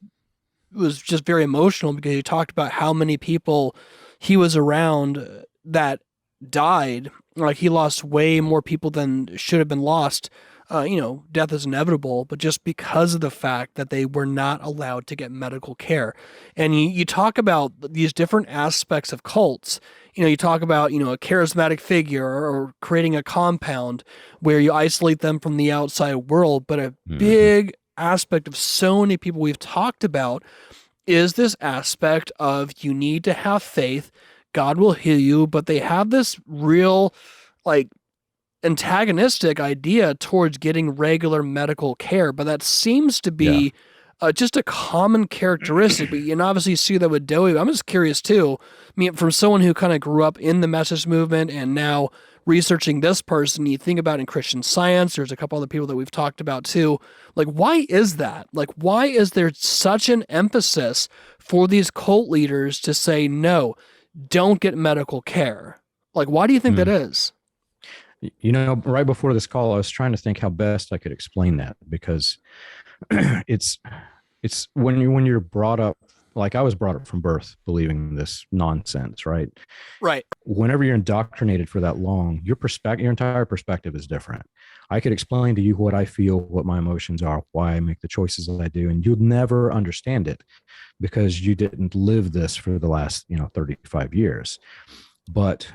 was just very emotional because he talked about how many people he was around that died. Like, he lost way more people than should have been lost. Death is inevitable, but just because of the fact that they were not allowed to get medical care. And you talk about these different aspects of cults. You talk about, a charismatic figure or creating a compound where you isolate them from the outside world. But a big aspect of so many people we've talked about is this aspect of, you need to have faith. God will heal you, but they have this real, antagonistic idea towards getting regular medical care. But that seems to be just a common characteristic. But you can obviously see that with Dowie. I'm just curious too. From someone who kind of grew up in the message movement and now researching this person, you think about in Christian Science, there's a couple other people that we've talked about too. Why is that? Why is there such an emphasis for these cult leaders to say, no, don't get medical care? Why do you think that is? Right before this call, I was trying to think how best I could explain that, because it's when you're brought up, like I was brought up from birth believing this nonsense, right? Right. Whenever you're indoctrinated for that long, your entire perspective is different. I could explain to you what I feel, what my emotions are, why I make the choices that I do, and you'd never understand it because you didn't live this for the last 35 years. But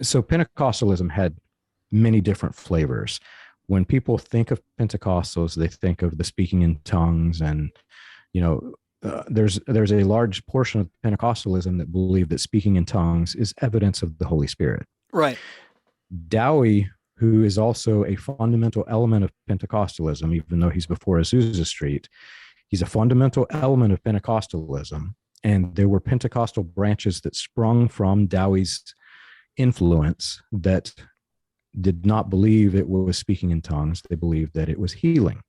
so Pentecostalism had many different flavors. When people think of Pentecostals, they think of the speaking in tongues, and there's a large portion of Pentecostalism that believe that speaking in tongues is evidence of the Holy Spirit. Right. Dowie, who is also a fundamental element of Pentecostalism, even though he's before Azusa Street, he's a fundamental element of Pentecostalism. And there were Pentecostal branches that sprung from Dowie's influence that did not believe it was speaking in tongues. They believed that it was healing.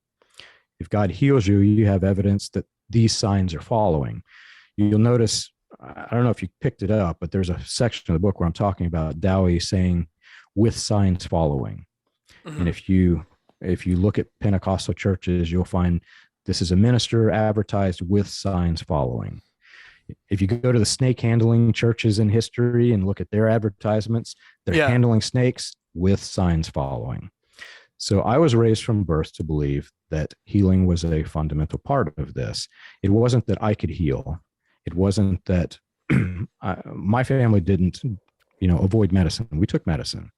If God heals you, you have evidence that these signs are following. You'll notice, I don't know if you picked it up, but there's a section of the book where I'm talking about Dowie saying, with signs following. Mm-hmm. And if you look at Pentecostal churches, you'll find this is a minister advertised with signs following. If you go to the snake handling churches in history and look at their advertisements, they're handling snakes with signs following. So I was raised from birth to believe that healing was a fundamental part of this. It wasn't that I could heal. It wasn't that my family didn't, avoid medicine. We took medicine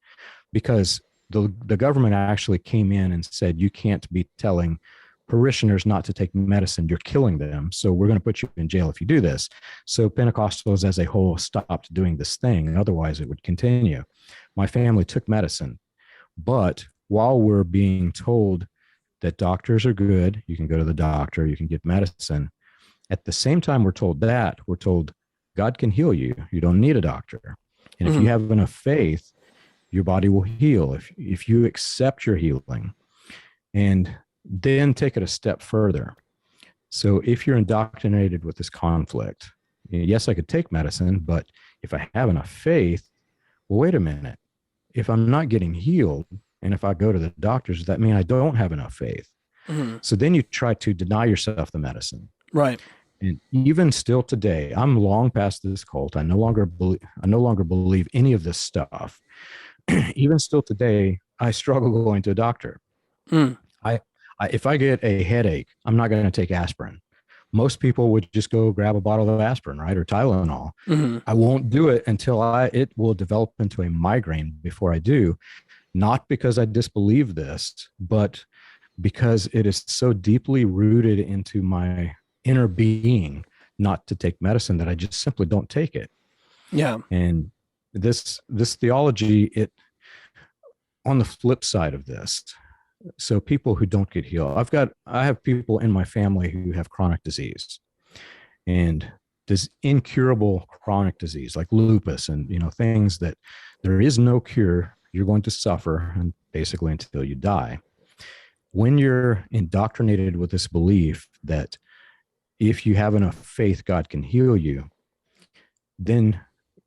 because the government actually came in and said, you can't be telling parishioners not to take medicine. You're killing them. So we're going to put you in jail if you do this. So Pentecostals as a whole stopped doing this thing. Otherwise it would continue. My family took medicine, but while we're being told that doctors are good, you can go to the doctor, you can get medicine. At the same time we're told God can heal you. You don't need a doctor. And if you have enough faith, your body will heal if you accept your healing. And then take it a step further. So if you're indoctrinated with this conflict, yes, I could take medicine, but if I have enough faith, well, wait a minute. If I'm not getting healed, and if I go to the doctors, does that mean I don't have enough faith? Mm-hmm. So then you try to deny yourself the medicine. Right. And even still today, I'm long past this cult. I no longer believe any of this stuff. Even still today, I struggle going to a doctor. If I get a headache, I'm not going to take aspirin. Most people would just go grab a bottle of aspirin, right? Or Tylenol. Mm-hmm. I won't do it until it will develop into a migraine before I do. Not because I disbelieve this, but because it is so deeply rooted into my inner being not to take medicine that I just simply don't take it. Yeah. And this theology, on the flip side of this, so people who don't get healed, I have people in my family who have chronic disease, and this incurable chronic disease like lupus and things that there is no cure. You're going to suffer and basically until you die. When you're indoctrinated with this belief that if you have enough faith, God can heal you, then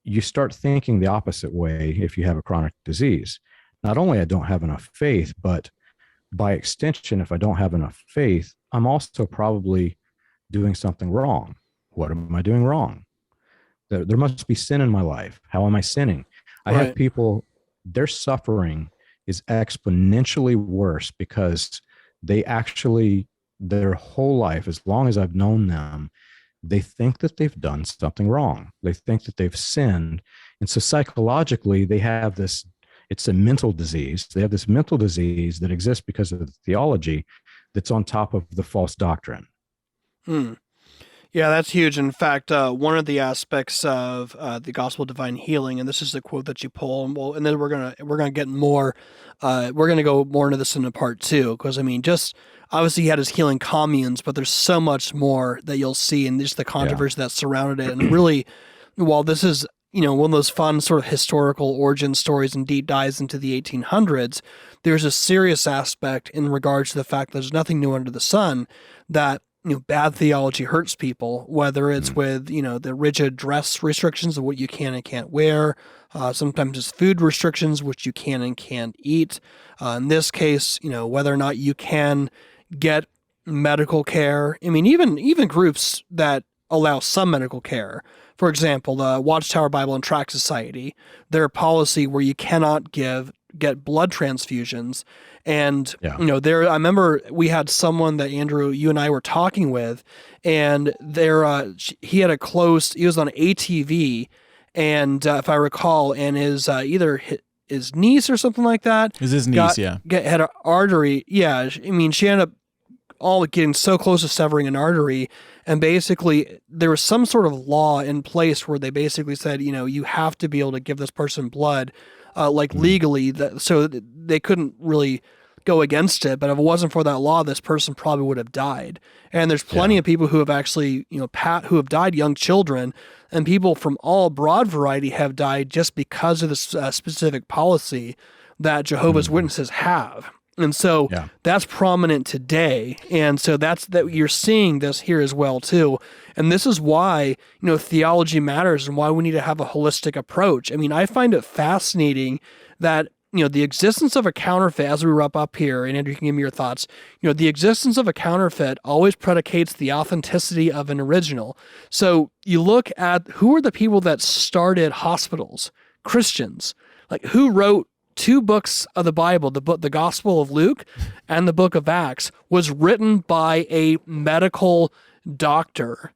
you start thinking the opposite way. If you have a chronic disease, not only I don't have enough faith, but by extension, if I don't have enough faith, I'm also probably doing something wrong. What am I doing wrong? There must be sin in my life. How am I sinning? I have people, their suffering is exponentially worse because their whole life, as long as I've known them, they think that they've done something wrong. They think that they've sinned. And so psychologically, they have this, it's a mental disease. They have this mental disease that exists because of the theology that's on top of the false doctrine. Yeah, that's huge. In fact, one of the aspects of the gospel of divine healing, and this is the quote that you pull, and then we're gonna get more. We're gonna go more into this in a part two, because just obviously he had his healing communes, but there's so much more that you'll see, and just the controversy that surrounded it. And really, while this is one of those fun sort of historical origin stories and deep dives into the 1800s, there's a serious aspect in regards to the fact that there's nothing new under the sun, that bad theology hurts people, whether it's with, the rigid dress restrictions of what you can and can't wear. Sometimes it's food restrictions, which you can and can't eat. In this case, whether or not you can get medical care. I mean, even groups that allow some medical care. For example, the Watchtower Bible and Tract Society, their policy where you cannot get blood transfusions. And, Yeah. I remember we had someone that Andrew, you and I were talking with, and he was on ATV, and if I recall, and his either his niece or something like that. Is his niece, yeah. Had an artery. Yeah. I mean, she ended up all getting so close to severing an artery. And basically, there was some sort of law in place where they basically said, you have to be able to give this person blood, legally, so they couldn't really go against it. But if it wasn't for that law, this person probably would have died. And there's plenty of people who have actually, who have died, young children, and people from all broad variety have died just because of this specific policy that Jehovah's Witnesses have. And so that's prominent today. And so that you're seeing this here as well too. And this is why, theology matters and why we need to have a holistic approach. I mean, I find it fascinating that, the existence of a counterfeit, as we wrap up here, and Andrew, you can give me your thoughts, the existence of a counterfeit always predicates the authenticity of an original. So you look at who are the people that started hospitals? Christians. Like, who wrote 2 books of the Bible, the Gospel of Luke and the book of Acts, was written by a medical doctor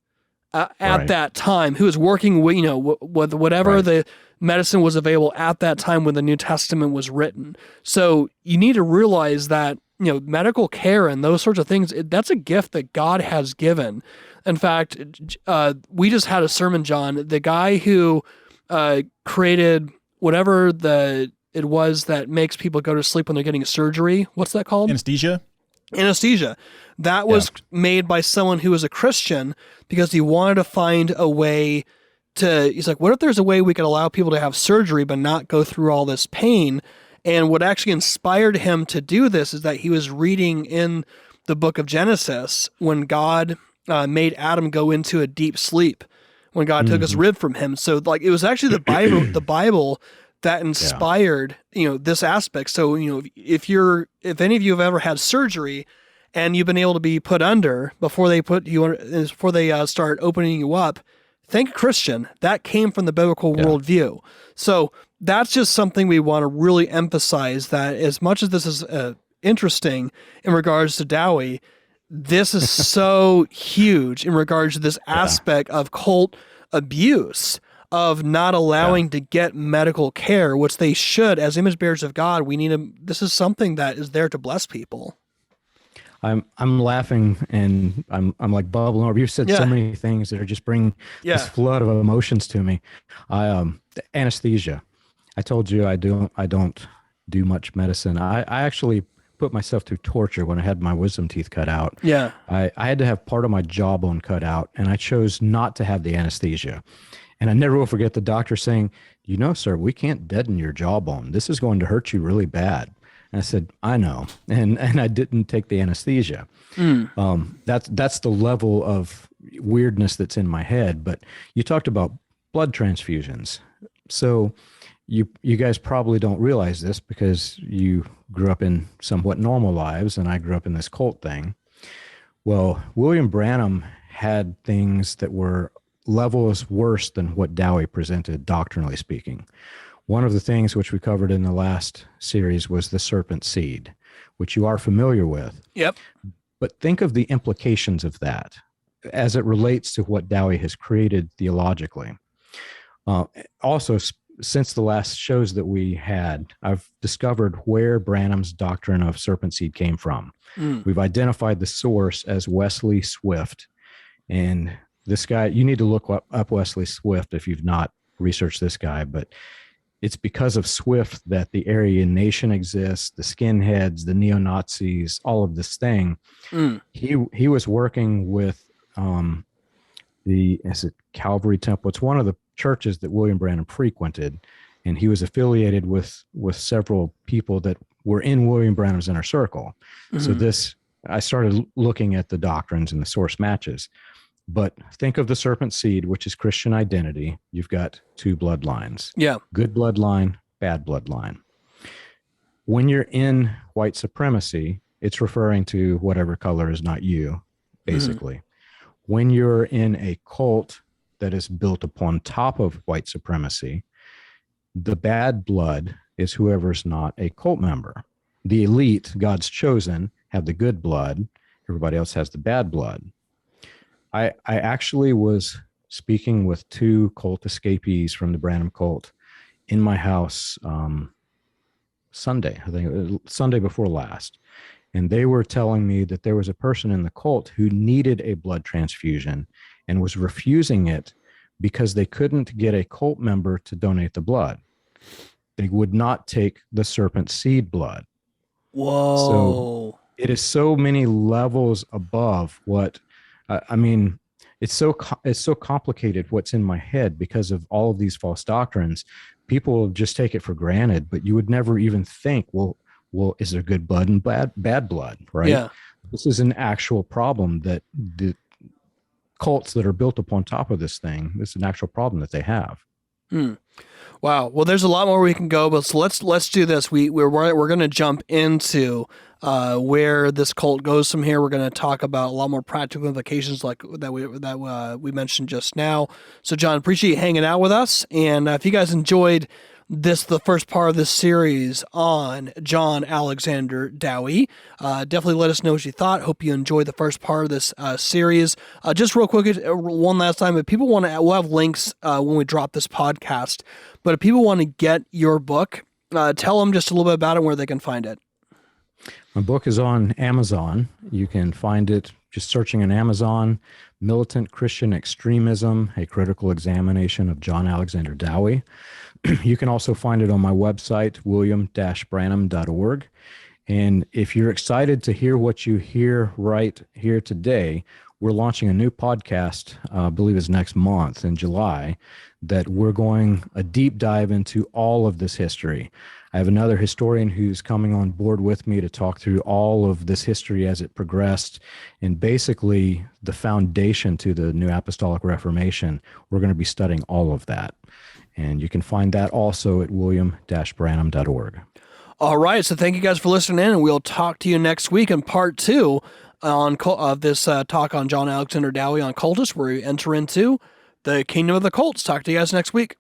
at that time who was working with, with whatever the medicine was available at that time when the New Testament was written. So you need to realize that, medical care and those sorts of things, that's a gift that God has given. In fact, we just had a sermon, John, the guy who created whatever it was that makes people go to sleep when they're getting surgery. What's that called? Anesthesia. That was made by someone who was a Christian because he wanted to find a way he's like, what if there's a way we could allow people to have surgery but not go through all this pain? And what actually inspired him to do this is that he was reading in the book of Genesis when God made Adam go into a deep sleep, when God took his rib from him. So it was actually the Bible that inspired, this aspect. So, if any of you have ever had surgery and you've been able to be put under before they start opening you up, thank Christian, that came from the biblical worldview. So that's just something we want to really emphasize, that as much as this is interesting in regards to Dowie, this is so huge in regards to this aspect of cult abuse, of not allowing to get medical care, which they should. As image bearers of God, this is something that is there to bless people. I'm laughing and I'm like bubbling over. You've said so many things that are just bringing this flood of emotions to me. Anesthesia. I told you I don't do much medicine. I actually put myself through torture when I had my wisdom teeth cut out. Yeah. I had to have part of my jawbone cut out, and I chose not to have the anesthesia. And I never will forget the doctor saying, sir, we can't deaden your jawbone. This is going to hurt you really bad. And I said, I know. And I didn't take the anesthesia. That's the level of weirdness that's in my head. But you talked about blood transfusions. So you guys probably don't realize this because you grew up in somewhat normal lives, and I grew up in this cult thing. Well, William Branham had things that were levels worse than what Dowie presented, doctrinally speaking. One of the things which we covered in the last series was the Serpent Seed, which you are familiar with. Yep. But think of the implications of that as it relates to what Dowie has created theologically. Also, since the last shows that we had, I've discovered where Branham's doctrine of Serpent Seed came from. We've identified the source as Wesley Swift. And this guy, you need to look up Wesley Swift if you've not researched this guy, but it's because of Swift that the Aryan Nation exists, the skinheads, the neo-Nazis, all of this thing. He was working with is it Calvary Temple? It's one of the churches that William Branham frequented, and he was affiliated with several people that were in William Branham's inner circle. So I started looking at the doctrines and the source matches. But think of the Serpent Seed, which is Christian identity. You've got 2 bloodlines. Yeah. Good bloodline, bad bloodline. When you're in white supremacy, It's referring to whatever color is not you, basically. When you're in a cult that is built upon top of white supremacy, the bad blood is whoever's not a cult member. The elite, God's chosen, have the good blood. Everybody else has the bad blood. I actually was speaking with 2 cult escapees from the Branham cult in my house Sunday, I think it was Sunday before last. And they were telling me that there was a person in the cult who needed a blood transfusion and was refusing it because they couldn't get a cult member to donate the blood. They would not take the Serpent Seed blood. Whoa. So it is so many levels above what, it's so complicated what's in my head because of all of these false doctrines. People just take it for granted, but you would never even think, well, is there good blood and bad blood, right? Yeah. This is an actual problem that the cults that are built upon top of this thing, it's an actual problem that they have. Wow. Well, there's a lot more we can go, but so let's do this. We're going to jump into where this cult goes from here. We're going to talk about a lot more practical implications like that we mentioned just now. So, John, appreciate you hanging out with us. And if you guys enjoyed the first part of this series on John Alexander Dowie, definitely let us know what you thought. Hope you enjoyed the first part of this series. Just real quick, one last time, if people want to, we'll have links when we drop this podcast, but if people want to get your book, tell them just a little bit about it and where they can find it. My book is on Amazon. You can find it just searching on Amazon, Militant Christian Extremism, a critical examination of John Alexander Dowie. You can also find it on my website, william-branham.org. And if you're excited to hear what you hear right here today, we're launching a new podcast, I believe it's next month in July, that we're going a deep dive into all of this history. I have another historian who's coming on board with me to talk through all of this history as it progressed and basically the foundation to the New Apostolic Reformation. We're going to be studying all of that. And you can find that also at william-branham.org. All right. So thank you guys for listening in, and we'll talk to you next week in part 2 of this talk on John Alexander Dowie on Cultish, where we enter into the kingdom of the cults. Talk to you guys next week.